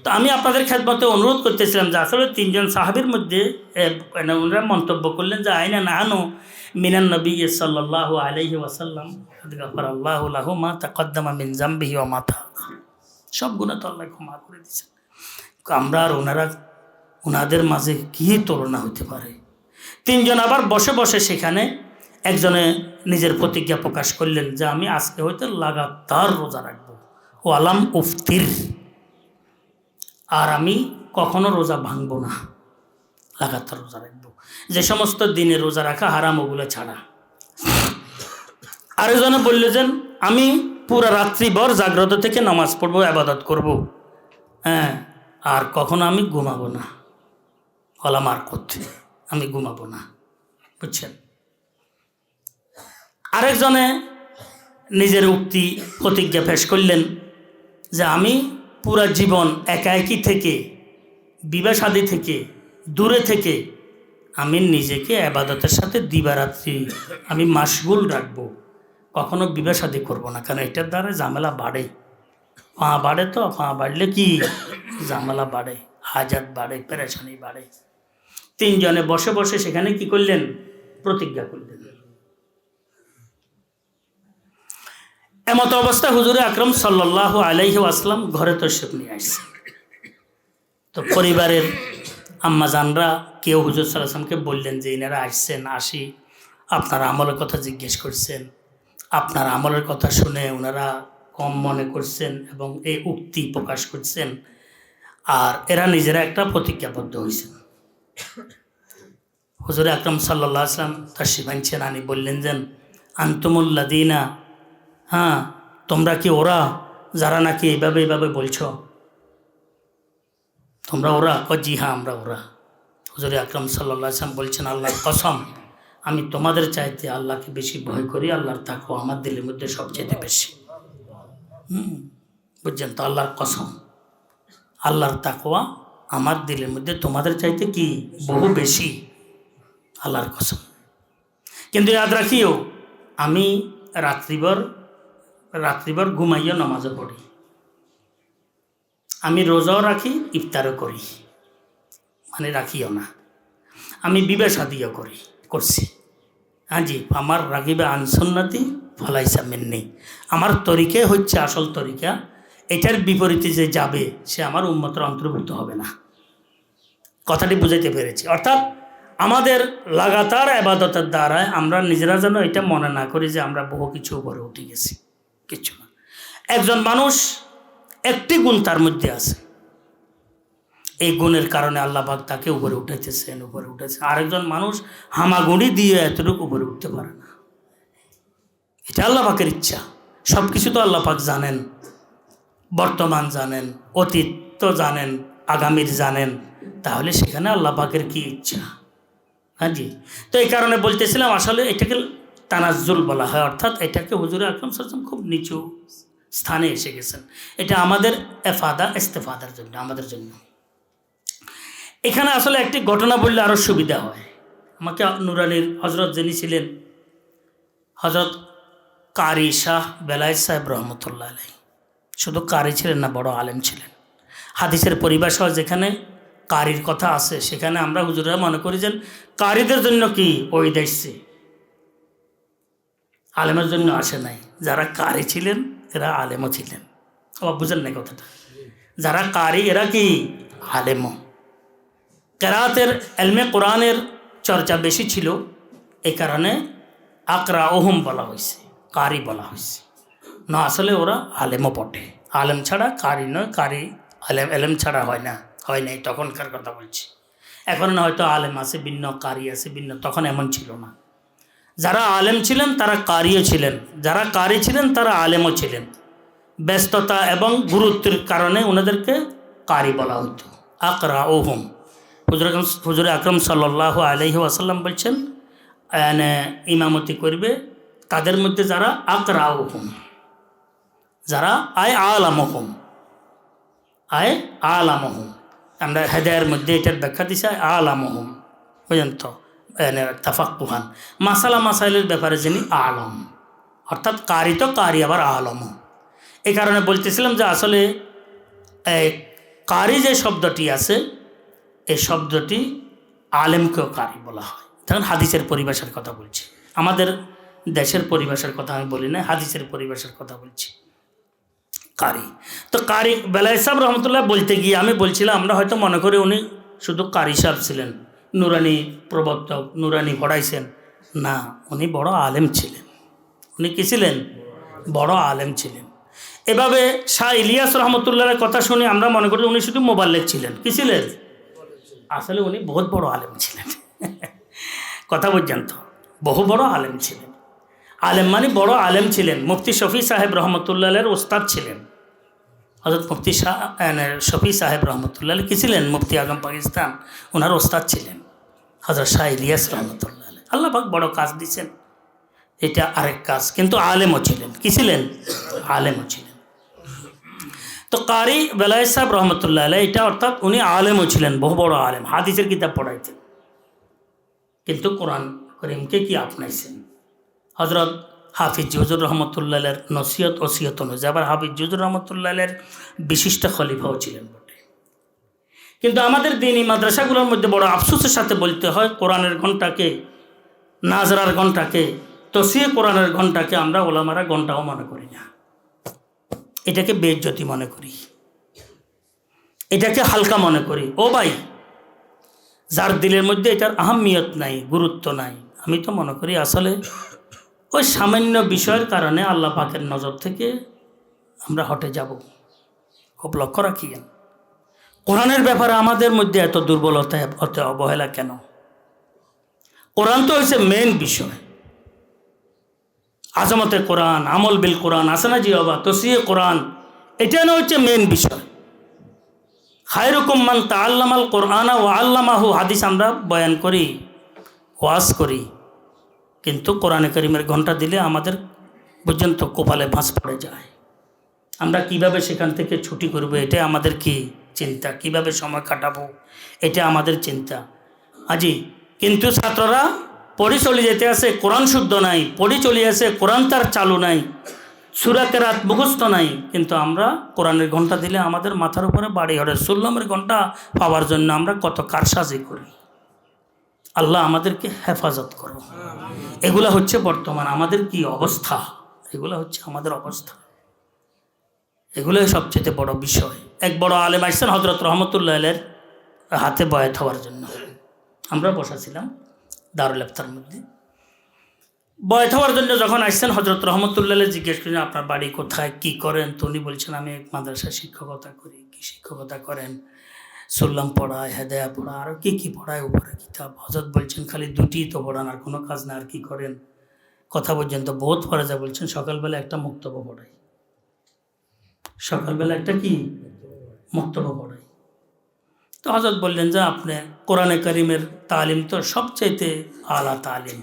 Speaker 1: তো আমি আপনাদের খেদমতে অনুরোধ করতেছিলাম যে আসলে তিনজন সাহাবীর মধ্যে ওনারা মন্তব্য করলেন যে আইনা নাহানু মিনান নবী সাল্লাল্লাহু আলাইহি ওয়াসাল্লাম গাফারাল্লাহু লাহু মা তাকদ্দামা মিন যামবিহি ওয়া মা তাআখার। সব গুনাহ তো আল্লাহ ক্ষমা করে দিয়েছেন। আমরা আর ওনাদের মাঝে কী তুলনা হতে পারে? তিনজন আবার বসে বসে সেখানে একজনে নিজের প্রতিজ্ঞা প্রকাশ করলেন যে আমি আজকে হইতে লাগাতার রোজা রাখবো, ও আলাম উফতির, আর আমি কখনো রোজা ভাঙবো না, লাগাতার রোজা রাখবো, যে সমস্ত দিনে রোজা রাখা হারাম ওগুলো ছাড়া। আরেকজনে বলল যে আমি পুরা রাত্রিভর জাগ্রত থেকে নামাজ পড়বো, আবাদত করব, হ্যাঁ, আর কখনো আমি ঘুমাবো না, কলামার করতে আমি ঘুমাবো না, বুঝছেন। আরেকজনে নিজের উক্তি প্রতিজ্ঞা পেশ করলেন যে আমি পুরা জীবন একাকী থেকে, বিবাহ শাদী থেকে দূরে থেকে আমি নিজেকে আবাদতের সাথে দিবারাত্রি আমি মাশগুল রাখবো, কখনো বিবাহ শাদী করবো না, কারণ এটার দ্বারা ঝামেলা বাড়ে, পা বাড়ে, তো পা বাড়লে কি ঝামেলা বাড়ে, হাজাত বাড়ে, পেরেশানি বাড়ে। তিনজনে বসে বসে সেখানে কি করলেন? প্রতিজ্ঞা করলেন। এমত অবস্থা হুজুরে আকরাম সাল্লাল্লাহু আলাইহি ওয়াসাল্লাম ঘরে তশরিফ নিয়ে আসছে। তো পরিবারের আম্মা জানরা কেউ হুজুর সাল্লাল্লাহু আলাইহি ওয়াসাল্লামকে বললেন যে ইনারা আসছেন, আসি আপনার আমলের কথা জিজ্ঞেস করছেন, আপনার আমলের কথা শুনে ওনারা কম মনে করছেন এবং এই উক্তি প্রকাশ করছেন, আর এরা নিজেরা একটা প্রতিজ্ঞাবদ্ধ হয়েছেন। হুজুরে আকরাম সাল্লাল্লাহু আলাইহি ওয়াসাল্লাম তশরিফ আনছেন, আনি বললেন যে আনতুমুল্লাযীনা, হ্যাঁ তোমরা কি ওরা যারা নাকি এইভাবে বলছো, তোমরা ওরা? জি হ্যাঁ আমরা ওরা। হুজুরে আকরাম সাল্লাল্লাহু আলাইহি ওয়াসাল্লাম বলছেন আল্লাহর কসম, আমি তোমাদের চাইতে আল্লাহকে বেশি ভয় করি, আল্লাহর তাকওয়া আমার দিলের মধ্যে সবচেয়ে বেশি। বুঝছেন তো, আল্লাহর কসম, আল্লাহর তাকওয়া আমার দিলের মধ্যে তোমাদের চাইতে কি বহু বেশি, আল্লাহর কসম। কিন্তু ইয়াদ রাখিও, আমি রাত্রিভর ঘুমাইয়া নামাজও পড়ি, আমি রোজাও রাখি, ইফতারও করি, মানে রাখিও না, আমি বিবাহ শাদিও করছি। হ্যাঁ জি, আমার রাগিবে আনসন্নাতি ফলাইসা মিন্নি, আমার তরিকে হচ্ছে আসল তরিকা, এটার বিপরীতে যে যাবে সে আমার উম্মতের অন্তর্ভুক্ত হবে না। কথাটি বুঝাইতে পেরেছি। অর্থাৎ আমাদের লাগাতার ইবাদতের দ্বারায় আমরা নিজেরা যেন এটা মনে না করি যে আমরা বহু কিছু উপরে উঠে গেছি, কিছু না। একজন মানুষ একটি গুণ তার মধ্যে আছে, এই গুণের কারণে আল্লাহ পাক তাকে উপরে উঠেছেন। আরেকজন মানুষ হামাগুড়ি দিয়ে এতটুকু উপরে উঠতে পারে না, এটা আল্লাহ পাকের ইচ্ছা। সব কিছু তো আল্লাহ পাক জানেন, বর্তমান জানেন, অতীত তো জানেন, আগামীর জানেন, তাহলে সেখানে আল্লাহ পাকের কি ইচ্ছা। হ্যাঁ জি, তো এই কারণে বলতেছিলাম আসলে এটাকে তানাজ্জুল বলা হয়, অর্থাৎ এটাকে হুজুরে আকরাম সাল্লাল্লাহু আলাইহি ওয়াসাল্লাম খুব নিচু স্থানে এসে গেছেন। এটা আমাদের ইস্তেফাদার জন্য, আমাদের জন্য। এখানে আসলে একটি ঘটনা বললে আরও সুবিধা হয়। আমাকে নুরানির হজরত যিনি ছিলেন, হজরত কারি শাহ বেলায়েত সাহেব রহমতুল্লাহ আলাইহি, শুধু কারি ছিলেন না, বড় আলেম ছিলেন। হাদিসের পরিভাষা যেখানে কারির কথা আছে, সেখানে আমরা হুজুররা মনে করি যে কারিদের জন্য কি ওই দেখছে, আলেমের জন্য আসে নাই। যারা কারি ছিলেন এরা আলেমও ছিলেন। আবার বুঝেন নাই কথাটা? যারা কারি এরা কি আলেমও। কেরাতের এলমে কোরআনের চর্চা বেশি ছিল, এই কারণে আকরা ওহম বলা হয়েছে, কারি বলা হয়েছে না, আসলে ওরা আলেমও বটে। আলেম ছাড়া কারি নয়, কারি এলেম ছাড়া হয় নাই, তখনকার কথা বলছি। এখন না হয়তো আলেম আছে ভিন্ন, কারি আছে ভিন্ন, তখন এমন ছিল না। যারা আলেম ছিলেন তারা কারিও ছিলেন, যারা কারি ছিলেন তারা আলেমও ছিলেন। ব্যস্ততা এবং গুরুত্বের কারণে ওনাদেরকে কারি বলা হতো, আকরা ওহম। হুজুর আকরাম সাল্লাল্লাহু আলাইহি ওয়াসাল্লাম বলছেন ইমামতি করবে তাদের মধ্যে যারা আকরাউহুম, যারা আলামহুম, আলামহুম, আমরা হেদায়ের মধ্যে এটার ব্যাখ্যা দিছি আলামহুম, বুঝলেন তো, তাফাক্কুহান, মাসালা মাসাইলের ব্যাপারে যিনি আলম, অর্থাৎ কারি তো কারি আবার আলম। এই কারণে বলতেছিলাম যে আসলে কারি যে শব্দটি আছে, এই শব্দটি আলেমকেও কারি বলা হয়। তখন হাদিসের পরিভাষার কথা বলছি, আমাদের দেশের পরিভাষার কথা আমি বলি না, হাদিসের পরিভাষার কথা বলছি। কারি তো কারি বেলায়েত সাহেব রহমতুল্লাহ বলতে গিয়ে আমি বলছিলাম, আমরা হয়তো মনে করি উনি শুধু কারি সাহেব ছিলেন, নুরানি প্রবর্তক, নুরানি পড়াইছেন, না, উনি বড় আলেম ছিলেন। উনি কী ছিলেন? বড় আলেম ছিলেন। এভাবে শাহ ইলিয়াস রহমতুল্লাহের কথা শুনে আমরা মনে করি উনি শুধু মোবাল্লেগ ছিলেন। কী ছিলেন? আসলে উনি বহুত বড় আলেম ছিলেন। কথা বলছেন তো, বহু বড় আলেম ছিলেন। আলেম মানে বড় আলেম ছিলেন। মুফতি শফি সাহেব রহমতুল্লাহের ওস্তাদ ছিলেন। হযরত মুফতি শফি সাহেব রহমতুল্লাহ কী ছিলেন? মুফতি আজম পাকিস্তান, ওনার ওস্তাদ ছিলেন হযরত শাহ ইলিয়াস রহমতুল্লাহ। আল্লাহ পাক বড় কাজ দিয়েছেন, এটা আরেক কাজ। কিন্তু আলেমও ছিলেন। কী ছিলেন? আলেমও ছিলেন। তো কারি বেলায়েত সাহেব রহমতুল্লাহ আলাইহি, এটা অর্থাৎ উনি আলেমও ছিলেন, বহু বড় আলেম, হাদিসের কিতাব পড়াইতেন, কিন্তু কোরআন করিমকে কি আপনাইছেন। হজরত হাফিজ হুজুর রহমতুল্লাহের নসিহত ওসিয়ত অনুযায়ী আবার হাফিজ হুজুর রহমতুল্লাহের বিশিষ্ট খলিফাও ছিলেন বটে। কিন্তু আমাদের দ্বীনি মাদ্রাসাগুলোর মধ্যে বড় আফসোসের সাথে বলতে হয়, কোরআনের ঘণ্টাকে, নাজরার ঘণ্টাকে, তসিয়ে কোরআনের ঘণ্টাকে আমরা ওলামারা ঘণ্টাও মনে করি না। এটাকে বেইজ্জতি মনে করি, এটাকে হালকা মনে করি। ও ভাই, যার দিলের মধ্যে এটার আহমিয়ত নাই, গুরুত্ব নাই, আমি তো মনে করি আসলে ওই সামান্য বিষয়ের কারণে আল্লাহ পাকের নজর থেকে আমরা হটে যাব। খুব লক্ষ্য রাখিয়েন, কোরআনের ব্যাপারে আমাদের মধ্যে এত দুর্বলতা, এত অবহেলা কেন? কোরআন তো হচ্ছে মেন বিষয়। আজমতে কোরআন, আমল বিল কোরআন, আসেনা জি বাবা, তসিয়ে কোরআন, এটা না হচ্ছে মেন বিষয়। খায়রুকুম মান তাআল্লামাল কোরআনা ওয়া আল্লামাহু, হাদিস আমরা বয়ান করি, ওয়াজ করি, কিন্তু কোরআনে কারিমের ঘণ্টা দিলে আমাদের পর্যন্ত কপালে ভাঁজ পড়ে যায়। আমরা কিভাবে সেখান থেকে ছুটি করব, এটা আমাদের কি চিন্তা, কিভাবে সময় কাটাবো, এটা আমাদের চিন্তা। আজি কিন্তু ছাত্ররা পড়ি চলে যেতে আছে, কোরআন শুদ্ধ নাই, পড়ি চলে আসে, কোরআন তার চালু নাই, সূরা কেরাত মুখস্থ নাই, কিন্তু আমরা কোরআনের ঘণ্টা দিলে আমাদের মাথার উপরে বাড়ি হরে। সুল্লামের ঘণ্টা পাওয়ার জন্য আমরা কত কারসাজি করি। আল্লাহ আমাদেরকে হেফাজত করো। এগুলা হচ্ছে বর্তমান আমাদের কি অবস্থা, এগুলা হচ্ছে আমাদের অবস্থা, এগুলোই সবচেয়ে বড় বিষয়। এক বড় আলেম আসছেন হজরত রহমতুল্লাহ আলাইহির হাতে বয়াত হওয়ার জন্য। আমরা বসাছিলাম দারুল ইফতার মধ্যে, বয়াত হওয়ার জন্য যখন আসছেন হজরত রহমতুল্লাহ আলাইহি জিজ্ঞেস করেন আপনার বাড়ি কোথায়, কি করেন? তো উনি বলছেন আমি এক মাদ্রাসায় শিক্ষকতা করি। কি শিক্ষকতা করেন? সুল্লাম পড়ায়, হেদায়া পড়ায়, আরও কী পড়ায় উপরে কিতাব। হজরত বলছেন খালি দুটিই তো পড়ান, আর কোনো কাজ না, আর কি করেন? কথা বলছেন তো বহুত পরে যা বলছেন সকালবেলা একটা মুক্তব্য পড়াই, সকালবেলা একটা কি মুক্তব্য পড়াই। তো হজরত বললেন যে আপনি কোরআনে কারিমের তালিম তো সবচাইতে আলা তালিম,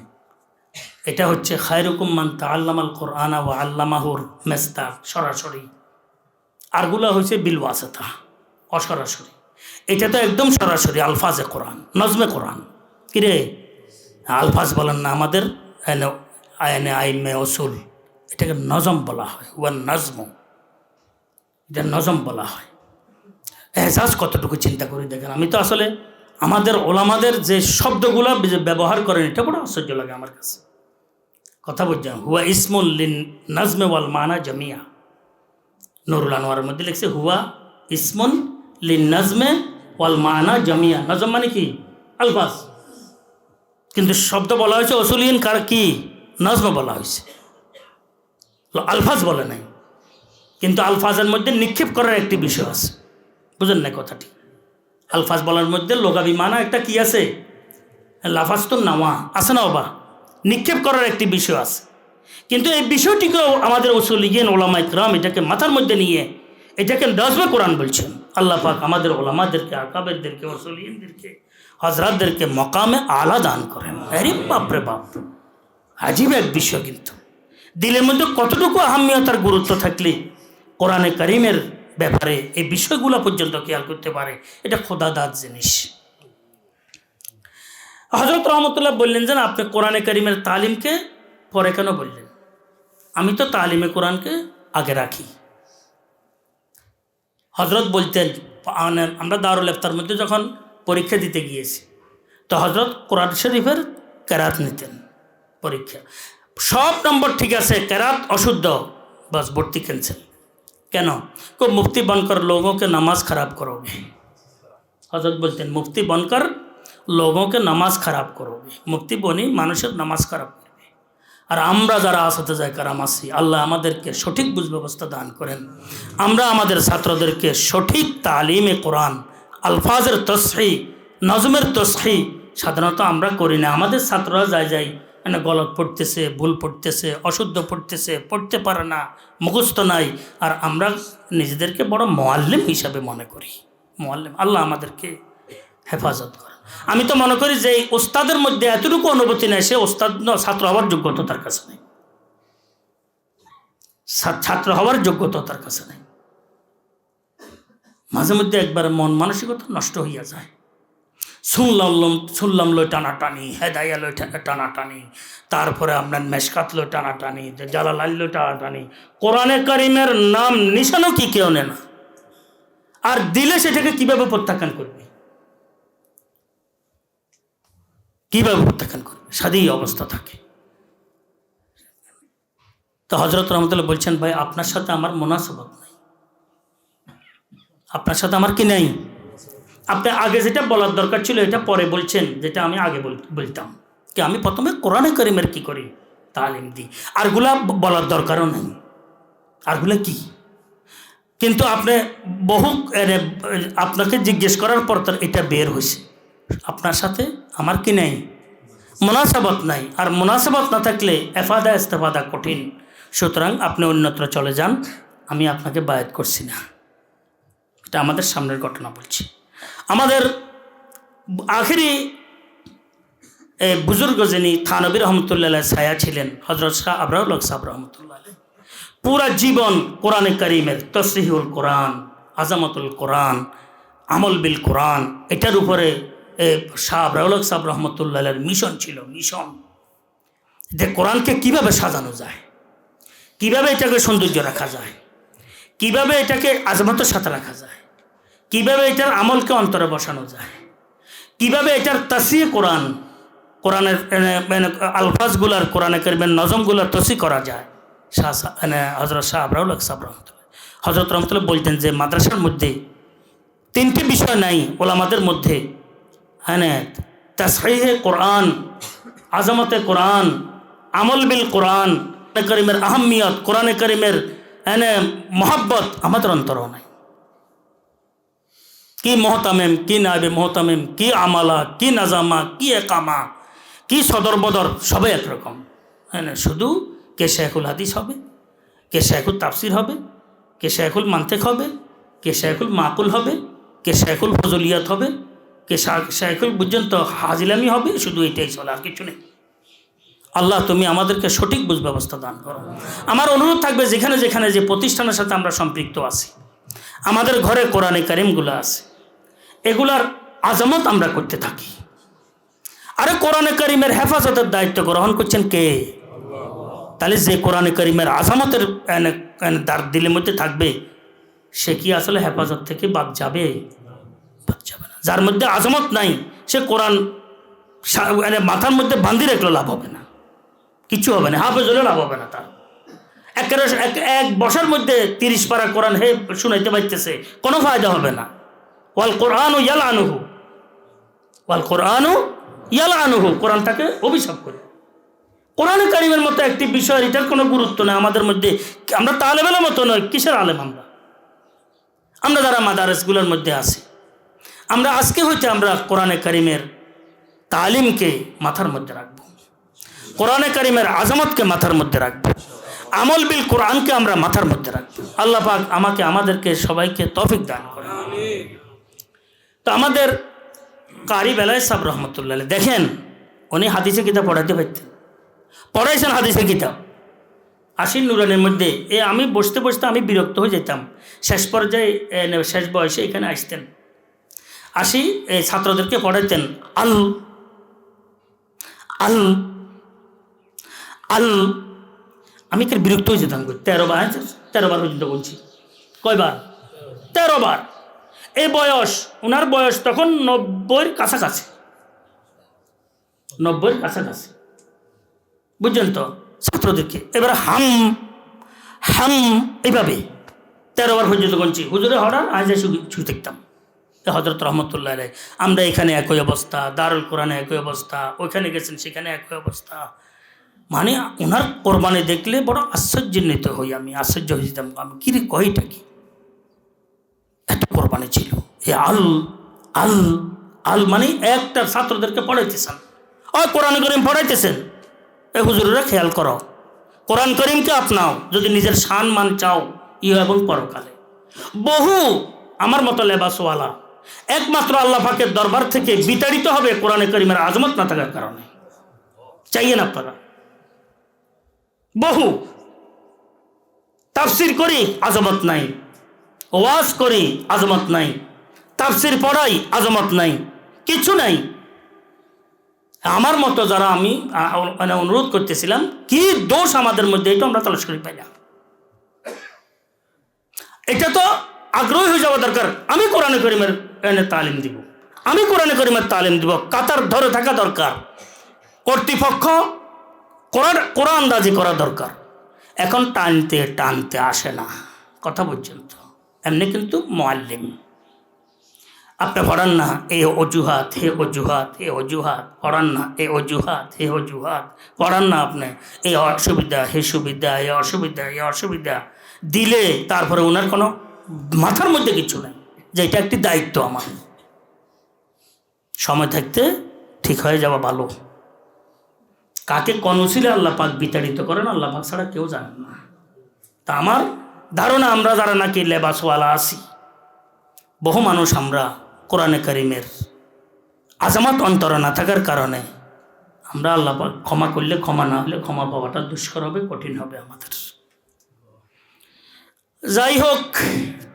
Speaker 1: এটা হচ্ছে খায়রুকুম মান তাআল্লামাল কোরআনা ওয়া আল্লামাহুর মেস্তাক, সরাসরি। আরগুলা হয়েছে বিল ওয়াসিতা, অসরাসরি। এটা তো একদম সরাসরি আলফাজে কোরআন, নজমে কোরআন। কিরে আলফাজ বলেন না আমাদের আইনে আইমে ওসুল, এটাকে নজম বলা হয়, ওয়ান নজম, এটা নজম বলা হয়। এহসাস কতটুকু চিন্তা করে দেখেন। আমি তো আসলে আমাদের ওলামাদের যে শব্দগুলো ব্যবহার করেন, এটা বড় আশ্চর্য লাগে আমার কাছে। কথা বলছেন হুয়া ইসমুল লিন নাজমে ওয়াল মানা জামিয়া, নুরুল আনোয়ারের মধ্যে লিখছে হুয়া ইসমুন লিন নাজমে ওয়াল মানা জামিয়া। নজম মানে কি? আলফাজ। কিন্তু শব্দ বলা হয়েছে ওসুলিন কার কি নজম বলা হয়েছে, আলফাজ বলে নাই। কিন্তু আলফাজের মধ্যে নিক্ষেপ করার একটি বিষয় আছে, বুঝেন না কথাটি? আলফাজ বলার মধ্যে লোগাবি মানা একটা কি আছে, লাফাজ তো নাওয়া আছে না বাবা, নিক্ষেপ করার একটি বিষয় আছে। কিন্তু এই বিষয়টিকেও আমাদের উসুলিয়িন ওলামা ইকরাম এটাকে মাথার মধ্যে নিয়ে এটাকে নজমে কোরআন বলছেন। আল্লাহ পাক আমাদের ওলামাদেরকে, আকাবেরদেরকে, উসুলিয়িনদেরকে, হজরতদেরকে মকামে আলা দান করেন। আরে বাপরে বাপ, আজীব এক বিষয়। কিন্তু দিলের মধ্যে কতটুকু আহমিয়তার গুরুত্ব থাকলে কোরআনে কারিমের ব্যাপারে এই বিষয়গুলো পর্যন্ত খেয়াল করতে পারে, এটা খোদাদাত জিনিস। হযরত রহমতুল্লাহ বললেন যে আপনি কোরআনে কারিমের তালিমকে পরে কেন বললেন? আমি তো তালিমে কোরআনকে আগে রাখি। হজরত বলতেন, আমরা দারুল ইফতার মধ্যে যখন পরীক্ষা দিতে গিয়েছি তো হজরত কোরআন শরীফের কেরাত নিতেন পরীক্ষা, সব নম্বর ঠিক আছে, কেরাত অশুদ্ধ, बस भर्ती कैंसिल। কেন? को मुफ्ती बनकर लोगों के नमाज खराब करोगे। हजरत बोलते हैं मुफ्ती बनकर लोगों के नमाज खराब करोगे। मुफ्ती बनी মানুষের নামাজ খারাপ করবে। আর আমরা যারা আসাতে যাই কারাম আছি, আল্লাহ আমাদেরকে সঠিক বুঝ ব্যবস্থা দান করেন। আমরা আমাদের ছাত্রদেরকে সঠিক তালিমে কোরআন, আলফাজের তসহিহ, নজমের তসহিহ সাধারণত আমরা করি না। আমাদের ছাত্ররা যায় মানে গলত পড়তেছে, ভুল পড়তেছে, অশুদ্ধ পড়তেছে, পড়তে পারে না, মুখস্থ নাই, আর আমরা নিজেদেরকে বড় মুআল্লিম হিসাবে মনে করি। মুআল্লিম, আল্লাহ আমাদেরকে হেফাজত করে। আমি তো মনে করি যে এই ওস্তাদের মধ্যে এতটুকু অনুভূতি নেই, সে ওস্তাদ ছাত্র হওয়ার যোগ্যতা তার কাছে নেই, ছাত্র হওয়ার যোগ্যতা তার কাছে নেই। মাঝে মধ্যে একবার মন মানসিকতা নষ্ট হইয়া যায়। শুনলাম লই টানাটানি, হেদায়া লই টানাটানি, তারপরে আপনার মেশকাত লই টানাটানি, জালালাইল লই টানাটানি, কোরআনে কারিমের নাম নিশানও কি কেউ নেয় না, আর দিলে সেটাকে কিভাবে প্রত্যাখ্যান করবে, কিভাবে প্রত্যাখ্যান করবে, সাদী অবস্থা থাকে। তো হজরত রহমতুল্লাহ বলছেন, ভাই আপনার সাথে আমার মুনাসাবাত নাই, আপনার সাথে আমার কি নাই। আপনি আগে যেটা বলার দরকার ছিল এটা পরে বলছেন, যেটা আমি আগে বলতাম কি আমি প্রথমে কোরআনে কারিমের কি করি, তালিম দিই, আরগুলা বলার দরকারও নেই, আরগুলা কি। কিন্তু আপনি বহু আপনাকে জিজ্ঞেস করার পর তার এটা বের হয়েছে, আপনার সাথে আমার কি নেই, মুনাসাবাত নাই। আর মুনাসাবাত না থাকলে এফাদা ইস্তেফাদা কঠিন। সুতরাং আপনি অন্যত্র চলে যান, আমি আপনাকে বায়াত করছি না। এটা আমাদের সামনের ঘটনা বলছি। আমাদের আখেরি বুজুর্গ যিনি থানবী রহমতুল্লাহ ছায়া ছিলেন, হজরত শাহ আবরাউল হক সাহেব রহমতুল্লাহ, পুরা জীবন কোরআনে কারিমের তসরিহুল কোরআন, আজামতুল কোরআন, আমল বিল কোরআন, এটার উপরে শাহ আবরাউল হক সাহেব রহমতুল্লাহের মিশন ছিল। মিশন যে কোরআনকে কিভাবে সাজানো যায়, কিভাবে এটাকে সৌন্দর্য রাখা যায়, কিভাবে এটাকে আজমতের সাথে রাখা যায়, কিভাবে এটার আমলকে অন্তরে বসানো যায়, কিভাবে এটার তাসিয়ে কোরআন, কোরআনের আলফাজগুলার, কোরআনে কারিমের নজমগুলার তসি করা যায়। হজরত শাহ আবরাউল হক সাহেব রহমতুল্লাহ, হজরত রহমতুল্লাহ বলতেন যে মাদ্রাসার মধ্যে তিনটি বিষয় নাই ওলামাদের মধ্যে, হ্যাঁ, তাসহিহে কোরআন, আজমতে কোরআন, আমল বিল কোরআন, করিমের আহমিয়ত, কোরআনে করিমের মোহাব্বত আমাদের অন্তরও নাই। কি মোহতামেম, কি নাইবে মোহতামেম, কি আমালা, কি নাজামা, কি একামা, কি সদর বদর, সবাই একরকম। হ্যাঁ, শুধু কে শেখুল হাদিস হবে, কে শেখুল তাফসির হবে, কে শেখুল মান্তেক হবে, কে শেখুল মাকুল হবে, কে শেখুল ফজলিয়াত হবে, কে শেখুল পর্যন্ত হাজিলামি হবে, শুধু এটাই চলে, আর কিছু নেই। আল্লাহ তুমি আমাদেরকে সঠিক বুঝ ব্যবস্থা দান করো। আমার অনুরোধ থাকবে যেখানে যেখানে যে প্রতিষ্ঠানের সাথে আমরা সম্পৃক্ত আছি, আমাদের ঘরে কোরআনে কারিমগুলো আছে, এগুলার আজমত আমরা করতে থাকি। আরে কোরআনে কারিমের হেফাজতের দায়িত্ব গ্রহণ করছেন কে? তাহলে যে কোরআনে কারিমের আজমতের দিলের মধ্যে থাকবে, সে কি আসলে হেফাজত থেকে বাদ যাবে? বাদ যাবে না। যার মধ্যে আজমত নাই, সে কোরআন মাথার মধ্যে বান্ধি রাখলে লাভ হবে না, কিছু হবে না, হাফেজ হলে লাভ হবে না। তার এক বসার মধ্যে 30 পারা কোরআন হে শুনাইতে পারতেছে, কোনো ফায়দা হবে না। ওয়াল কোরআন ইয়ালআনুহু, ওয়াল কোরআন ইয়ালআনুহু, কোরআন তাকে অভিশাপ করে। কোরআনে কারিমের মতো একটি বিষয়, এটার কোনো গুরুত্ব নেই আমাদের মধ্যে। আমরা তালেবেলার মতো নয়, কিসের আলেম আমরা যারা মাদারেসগুলোর মধ্যে আছি, আমরা আজকে হইতে আমরা কোরআনে কারিমের তালিমকে মাথার মধ্যে রাখবো, কোরআনে কারিমের আজমতকে মাথার মধ্যে রাখবো, আমল বিল কোরআনকে আমরা মাথার মধ্যে রাখবো। আল্লাহ পাক আমাকে আমাদেরকে সবাইকে তৌফিক দান করেন। তো আমাদের কারি বেলায় সাহেব রহমতুল্লাহ দেখেন, উনি হাদিসে কিতাব পড়াইতে পারতেন, পড়াইছেন হাদিসের কিতাব, আসি নুরানের মধ্যে আমি বসতে বসতে আমি বিরক্ত হয়ে যেতাম। শেষ পর্যায়ে শেষ বয়সে এখানে আসতেন, আসি ছাত্রদেরকে পড়াইতেন আল আল আল। আমি এখানে বিরক্ত হয়ে যেতাম। 13 বার 13 বার পর্যন্ত বলছি। কয়বার? 13 বার। এই বয়স, ওনার বয়স তখন 90-এর কাছাকাছি, 90-এর কাছাকাছি, বুঝছেন তো? ছাত্রদেরকে এবার হাম হাম এইভাবে 13 বার পর্যন্ত বলছি। হুজুরে হঠাৎ আজ শুয়ে দেখতাম হজরত রহমতুল্লাহ আলাইহি। আমরা এখানে একই অবস্থা, দারুল কোরআনে একই অবস্থা, ওইখানে গেছেন সেখানে একই অবস্থা। মানে ওনার কোরবানি দেখলে বড় আশ্চর্যান্বিত হই আমি, আশ্চর্য হয়ে যেতাম। আমি কিরে কয়টা কি একটা কোরবানি ছিল। এ আল আল আল মানে একটা ছাত্রদেরকে পড়াইতেছেন, কোরআন করিম পড়াইতেছেন। হুজুরেরা খেয়াল করো, কোরআন করিমকে আপনাও যদি নিজের সম্মান মান চাও ইহ এবং পরকালে। বহু আমার মতো লেবাসওয়ালা একমাত্র আল্লাহ পাকের দরবার থেকে বিতাড়িত হবে কোরআন করিমের আজমত না থাকার কারণে। চাইয়েন আপনারা? বহু তাফসির করি আজমত নাই, ওয়াজ করি আজমত নাই, তাফসির পড়াই আজমত নাই, কিছু নাই। আমার মতো যারা, আমি মানে অনুরোধ করতেছিলাম কি দোষ আমাদের মধ্যে, এটা আমরা তালাশ করি পাই না। এটা তো আগ্রহী হয়ে যাওয়া দরকার। আমি কোরআন করিমের তালিম দিব, আমি কোরআন করিমের তালিম দিব, কাতার ধরে থাকা দরকার। কর্তৃপক্ষ কোরআন দাজি করা দরকার। এখন টানতে টানতে আসে না, কথা বলছেন তো? এমনি কিন্তু মুআল্লিম আপনি পড়ান না, এ অজুহাত হে অজুহাত, এ অজুহাত পড়ান না, এ অজুহাত হে অজুহাত পড়ান না। আপনি এই অসুবিধা হে সুবিধা, এ অসুবিধা এ অসুবিধা দিলে তারপরে ওনার কোনো মাথার মধ্যে কিছু নেই যে এটা একটি দায়িত্ব আমার। সময় থাকতে ঠিক হয়ে যাওয়া ভালো। কাকে কোন উসিলে আল্লাহ পাক বিতাড়িত করেন আল্লাহ পাক ছাড়া কেউ জানেন না। তা আমার ধারণা আমরা যারা নাকি লেবাসওয়ালা আছি, বহু মানুষ আমরা কোরআনে কারিমের আজামাত অন্তরে না থাকার কারণে আমরা আল্লাহ পাক ক্ষমা করলে, ক্ষমা না হলে ক্ষমা পাওয়াটা দুষ্কর হবে, কঠিন হবে আমাদের। যাই হোক,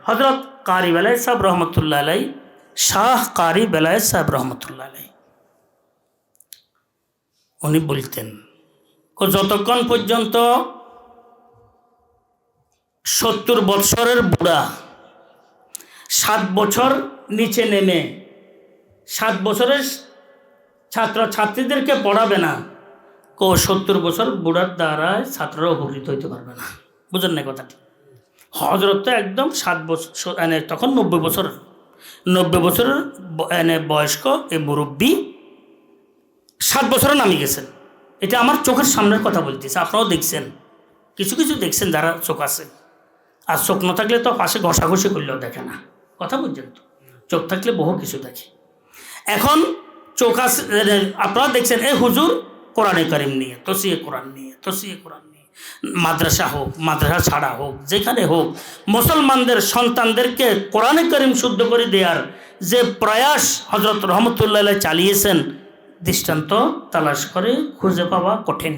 Speaker 1: হযরত কারি বেলায়েত সাহেব রহমতুল্লাহ আলাই, শাহ কারি বেলায়েত সাহেব রহমতুল্লাহ আলাই, উনি বলতেন যতক্ষণ পর্যন্ত 70 বৎসরের বুড়া 7 বছর নিচে নেমে 7 বছরের ছাত্র ছাত্রীদেরকে পড়াবে না, 70 বছর বুড়ার দ্বারা ছাত্ররা উপকৃত হইতে পারবে না। বুঝেন না কথাটি? হজরত তো একদম 7 বছর, তখন 90 বছরের বয়স্ক এই মুরব্বী 7 বছরে নামি গেছেন। এটা আমার চোখের সামনের কথা বলতেছে, আপনারাও দেখছেন, কিছু কিছু দেখছেন যারা চোখ আছে। আর চোখ না থাকলে তো পাশে ঘষাঘষি করলেও দেখে না, কথা বুঝছেন তো? চোখ থাকলে বহু কিছু দেখে। এখন চোখ আছে, আপনারা দেখছেন এই হুজুর কোরআনে কারিম নিয়ে, তসিয়ে কোরআন নিয়ে, মাদ্রাসা হোক, মাদ্রাসা ছাড়া হোক, যেখানে হোক মুসলমানদের সন্তানদেরকে কোরআনে কারিম শুদ্ধ করে দেওয়ার যে প্রয়াস হযরত রহমতুল্লাহ আলাইহি চালিয়েছেন, দৃষ্টান্ত তালাশ করে খুঁজে পাওয়া কঠিন।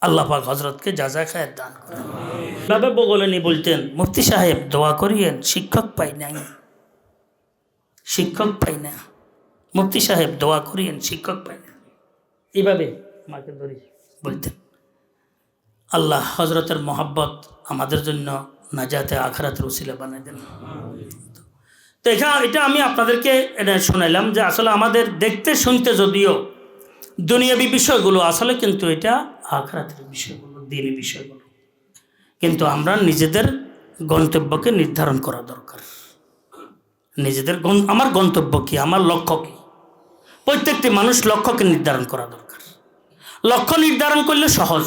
Speaker 1: আল্লাহ পাক হযরতকে জাযা খায়ের দান করেন। ভাবে বগলে নিয়ে বলতেন, মুফতি সাহেব দোয়া করিয়েন, শিক্ষক পাই নাই, শিক্ষক পাই না, মুফতি সাহেব দোয়া করিয়েন, শিক্ষক পাই না। এইভাবে মাকে ধরে বলতেন। আল্লাহ হযরতের মহব্বত আমাদের জন্য নাজাতে আখিরাতের উসিলা বানিয়ে দেন। তো এটা আমি আপনাদেরকে শোনাইলাম যে আসলে আমাদের দেখতে শুনতে যদিও দুনিয়াবী বিষয়গুলো, আসলে কিন্তু এটা আখিরাতের বিষয়গুলো, দ্বীনি বিষয়গুলো। কিন্তু আমরা নিজেদের গন্তব্যকে নির্ধারণ করা দরকার। নিজেদের আমার গন্তব্য কি, আমার লক্ষ্য কি, প্রত্যেকটি মানুষ লক্ষ্যকে নির্ধারণ করা দরকার। লক্ষ্য নির্ধারণ করলে সহজ,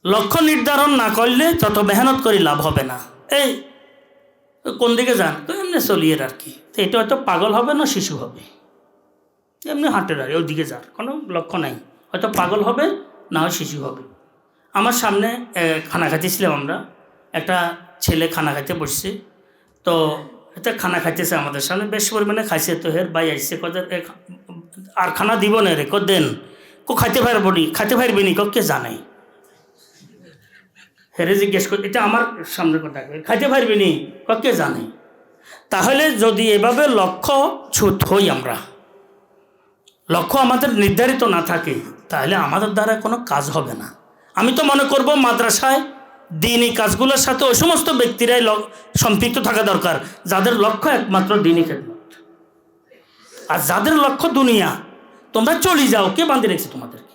Speaker 1: লক্ষ্য নির্ধারণ না করলে যত মেহনত করে লাভ হবে না। এই কোন দিকে যান, তো এমনি চলিয়ে আর কি, তো এটা হয়তো পাগল হবে না শিশু হবে, এমনি হাঁটের আর ওই দিকে যার কোনো লক্ষ্য নাই, হয়তো পাগল হবে না হয় শিশু হবে। আমার সামনে খানা খাইতেছিলাম আমরা, একটা ছেলে খানা খাইতে বসছে, তো এটা খানা খাইতেছে আমাদের সামনে, বেশ পরিমাণে খাইছে। তো হের ভাই আসছে, কদের আর খানা দিব না রে, দেন খাইতে পারবো নি, খাইতে পারবি নি, কে জানে? হেরে জিজ্ঞেস করি, এটা আমার সামনে কথা, খাইতে পারবি নি, কে জানে? তাহলে যদি এভাবে লক্ষ্য ছুট হই, আমরা লক্ষ্য আমাদের নির্ধারিত না থাকে, তাহলে আমাদের দ্বারা কোনো কাজ হবে না। আমি তো মনে করব মাদ্রাসায় দিনী কাজগুলোর সাথে ওই সমস্ত ব্যক্তিরাই সম্পৃক্ত থাকা দরকার যাদের লক্ষ্য একমাত্র দিনী খেদমত। আর যাদের লক্ষ্য দুনিয়া, তোমরা চলে যাও, কে বাঁধে রেখেছে তোমাদেরকে?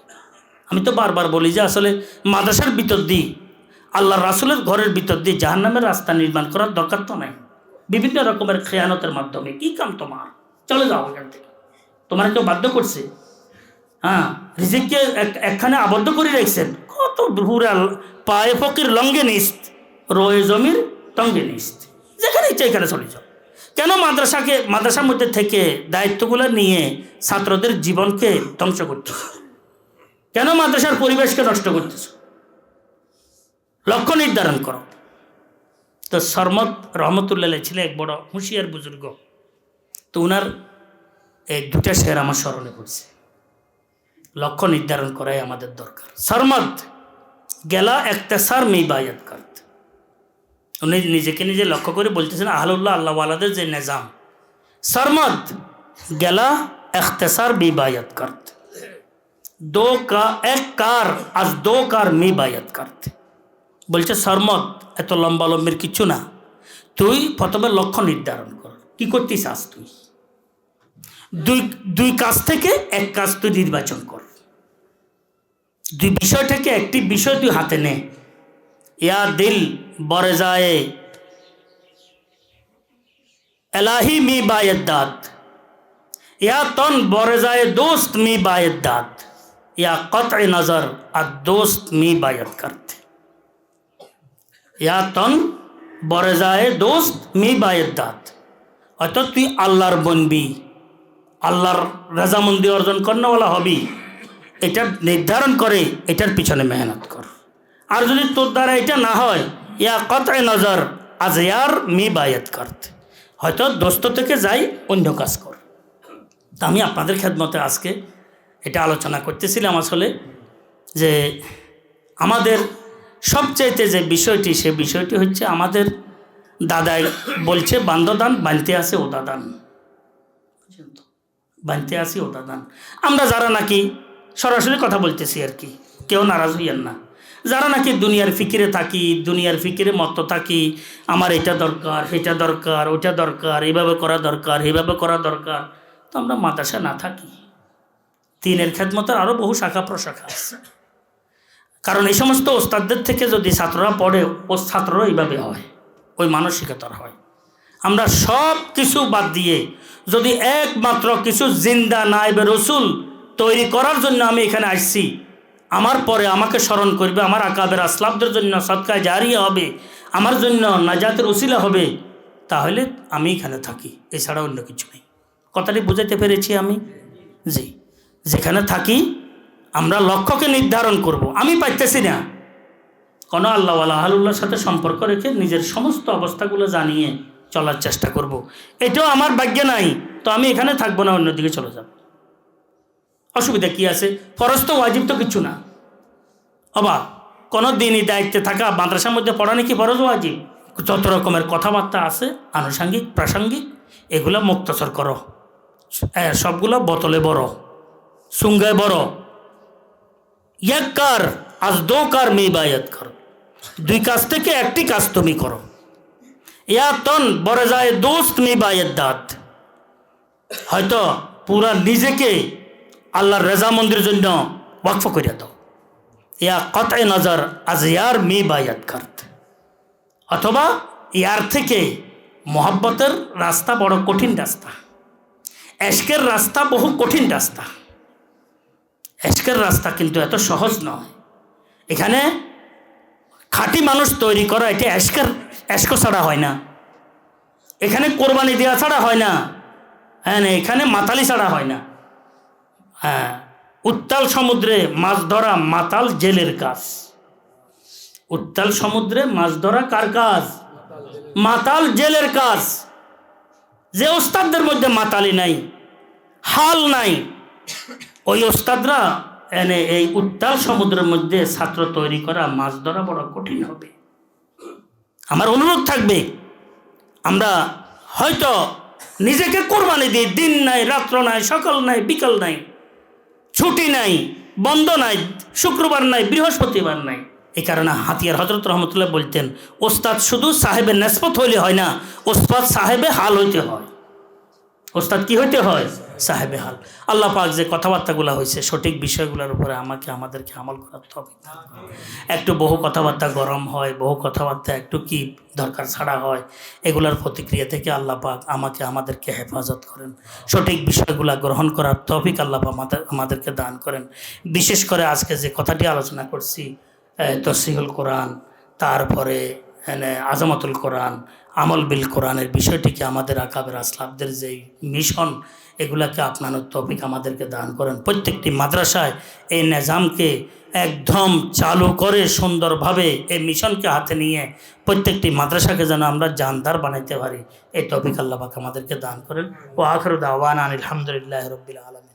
Speaker 1: আমি তো বারবার বলি যে আসলে মাদ্রাসার ভিতর দিয়ে, আল্লাহ রাসুলের ঘরের ভিতর দিয়ে জাহান্নামের রাস্তা নির্মাণ করার দরকার তো নাই। বিভিন্ন রকমের খেয়ানতের মাধ্যমে কি কাম তোমার, চলে যাও এখান থেকে। তোমার কেউ বাধ্য করছে? হ্যাঁ, রিজিককে একখানে আবদ্ধ করে রেখেছেন। কত ঘুরে পায়ে ফকির লঙ্গে নিস্ত, রয়ে জমির টঙ্গে নিস্ত, যেখানে ইচ্ছা এখানে চলে যাও। কেন মাদ্রাসার মধ্যে থেকে দায়িত্বগুলো নিয়ে ছাত্রদের জীবনকে ধ্বংস করতেছ? কেন মাদ্রাসার পরিবেশকে নষ্ট করতেছ? লক্ষ্য নির্ধারণ করো। তো সরমদ রহমতুল্লাহ ছিলেন এক বড় হুঁশিয়ার বুজুর্গ। তো ওনার এই দুটা শের আমার স্মরণে পড়ছে। লক্ষ্য নির্ধারণ করাই আমাদের দরকার। সরমদ গেলা একতেসার মেয়ে বায়াত করত। উনি নিজেকে নিজে লক্ষ্য করে বলতেছেন আহলুল্লাহ আল্লাহওয়ালাদের যে নিজাম, সরমদ গেলা একতেসার মেয়ে বায়াত করত, এক কার আজ দো কার মেয়ে বায়াত করত। বলছে সরমদ এত লম্বা লম্বির কিছু না, তুই প্রথমে লক্ষ্য নির্ধারণ কর, কি করতে চাস তুই। দুই কাজ থেকে এক কাজ তুই নির্বাচন কর। দুই বিষয় থেকে একটি বিষয় তুই হাতে নে। ইয়া দিল বরে যায় এলাহি মি বায়েদ দাত, ইয়া তন বরে যায় দোস্ত মি বায়েদ দাত, ইয়া কতঈ নজর আর দোস্ত মি বায়েদ করতে। ইয়া তন বরে যায় দোস্ত মি বায়েদ দাত, অর্থাৎ তুই আল্লাহর বনবি, আল্লাহর রাজামন্দি অর্জন করাওয়ালা হবি, এটা নির্ধারণ করে এটার পিছনে মেহনত কর। আর যদি তোর দ্বারা এটা না হয়, ইয়া কতঈ নজর আজ ইয়ার মি বায়াত করতে, হয়তো দোস্ত থেকে যাই অন্য কাজ কর। তা আমি আপনাদের খেদমতে আজকে এটা আলোচনা করতেছিলাম আসলে যে আমাদের সবচাইতে যে বিষয়টি, সে বিষয়টি হচ্ছে আমাদের দাদাই বলছে বান্দদান বানতে আসে ও দাদান, বানতে আসি ও দাদান। আমরা যারা নাকি সরাসরি কথা বলতেছি আর কি, কেউ নারাজ হইয়েন না, যারা নাকি দুনিয়ার ফিকিরে থাকি, দুনিয়ার ফিকিরে মত্ত থাকি, আমার এটা দরকার, এটা দরকার, ওটা দরকার, এইভাবে করা দরকার, এইভাবে করা দরকার, তো আমরা মাদ্রাসা না থাকি। দিনের খেদমতের আরও বহু শাখা প্রশাখা আছে। কারণ এই সমস্ত ওস্তাদদের থেকে যদি ছাত্ররা পড়ে, ও ছাত্ররা এইভাবে হয়, ওই মানসিকতার হয়। আমরা সব কিছু বাদ দিয়ে যদি একমাত্র কিছু জিন্দা নায়েবে রসুল তৈরি করার জন্য আমি এখানে আসছি, আমার পরে আমাকে স্মরণ করবে, আমার আকাবের আসলাফদের জন্য সদকায়ে জারিয়া হবে, আমার জন্য নাজাতের উসিলা হবে, তাহলে আমি এখানে থাকি, এছাড়া অন্য কিছু নেই। কথাটি বুঝাতে পেরেছি আমি? জি, যেখানে থাকি আমরা লক্ষ্যকে নির্ধারণ করব। আমি পাইতেছি না, কোনো আল্লাহওয়ালা আহলুল্লাহর সাথে সম্পর্ক রেখে নিজের সমস্ত অবস্থাগুলো জানিয়ে চলার চেষ্টা করব। এটাও আমার ভাগ্যে নাই, তো আমি এখানে থাকবো না, অন্যদিকে চলে যাব। অসুবিধা কি আছে? ফরজ তো ওয়াজিব তো কিছু না। অবা কোনো দিনই দায়িত্বে থাকা মাদ্রাসার মধ্যে পড়ানো কি ফরজ ওয়াজিব? যত রকমের কথাবার্তা আছে আনুষাঙ্গিক প্রাসঙ্গিক, এগুলো মুক্তসর করো, সবগুলো বোতলে বড়, সুঙ্গায় বড়। এক কার আজ দো কার মেয়ে বায়াত কর, দুই কাজ থেকে একটি কাজ তুমি করো। ইয়া তন বরে যায় দোস্ত মি বায়ের দাঁত, হয়তো পুরা নিজেকে আল্লাহর রেজামন্দির জন্য ওয়াকফ করিয়া দাও। ইয়া কতঈ নজর আজ ইয়ার মি বায়াত করত, অথবা ইয়ার থেকে মোহাব্বতের রাস্তা বড় কঠিন রাস্তা, এশকের রাস্তা বহু কঠিন রাস্তা। এশকের রাস্তা কিন্তু এত সহজ নয়। এখানে খাঁটি মানুষ তৈরি করা, এটা এশক ছাড়া হয় না। এখানে কোরবানি দেওয়া ছাড়া হয় না। হ্যাঁ, এখানে মাতালি ছাড়া হয় না। হ্যাঁ, উত্তাল সমুদ্রে মাছ ধরা মাতাল জেলের কাজ। উত্তাল সমুদ্রে মাছ ধরা কার কাজ? মাতাল জেলের কাজ। যে ওস্তাদদের মধ্যে মাতালি নাই, হাল নাই, ওই ওস্তাদরা এনে এই উত্তাল সমুদ্রের মধ্যে ছাত্র তৈরি করা, মাছ ধরা বড় কঠিন হবে। আমার অনুরোধ থাকবে, আমরা হয়তো নিজেকে কোরবানি দিই, দিন নাই, রাত্র নাই, সকাল নাই, বিকাল নাই, ছুটি নাই, বন্ধ নাই, শুক্রবার নাই, বৃহস্পতিবার নাই। এই কারণে হাতিয়ার হযরত রহমতুল্লাহ বলতেন, ওস্তাদ শুধু সাহেবের নেসবত হইলে হয় না, ওস্তাদ সাহেবে হাল হইতে হয়। ওস্তাদ কি হইতে হয়? সাহেবে হাল। আল্লাহ পাক যে কথাবার্তাগুলো হয়েছে সঠিক বিষয়গুলোর উপরে আমাদেরকে আমল করতে হবে। একটু বহু কথাবার্তা গরম হয়, বহু কথাবার্তা একটু কি দরকার ছাড়া হয়, এগুলার প্রতিক্রিয়া থেকে আল্লাহ পাক আমাদেরকে হেফাজত করেন। সঠিক বিষয়গুলো গ্রহণ করার তৌফিক আল্লাহ পাক আমাদেরকে দান করেন। বিশেষ করে আজকে যে কথাটি আলোচনা করছি, তসহিহুল কোরআন, তারপরে আজমাতুল কোরআন, আমল বিল কোরআনের বিষয়টিকে আমাদের আকাবের আসলাফদের যেই মিশন, এগুলাকে আপনার তৌফিক আমাদেরকে দান করেন। প্রত্যেকটি মাদ্রাসায় এই নিজামকে একদম চালু করে সুন্দরভাবে এই মিশনকে হাতে নিয়ে প্রত্যেকটি মাদ্রাসাকে যেন আমরা জানদার বানাইতে পারি, এই তৌফিক আল্লাহ পাক আমাদেরকে দান করেন। ও আখিরু দাওয়ানা আলহামদুলিল্লাহি রাব্বিল আলামিন।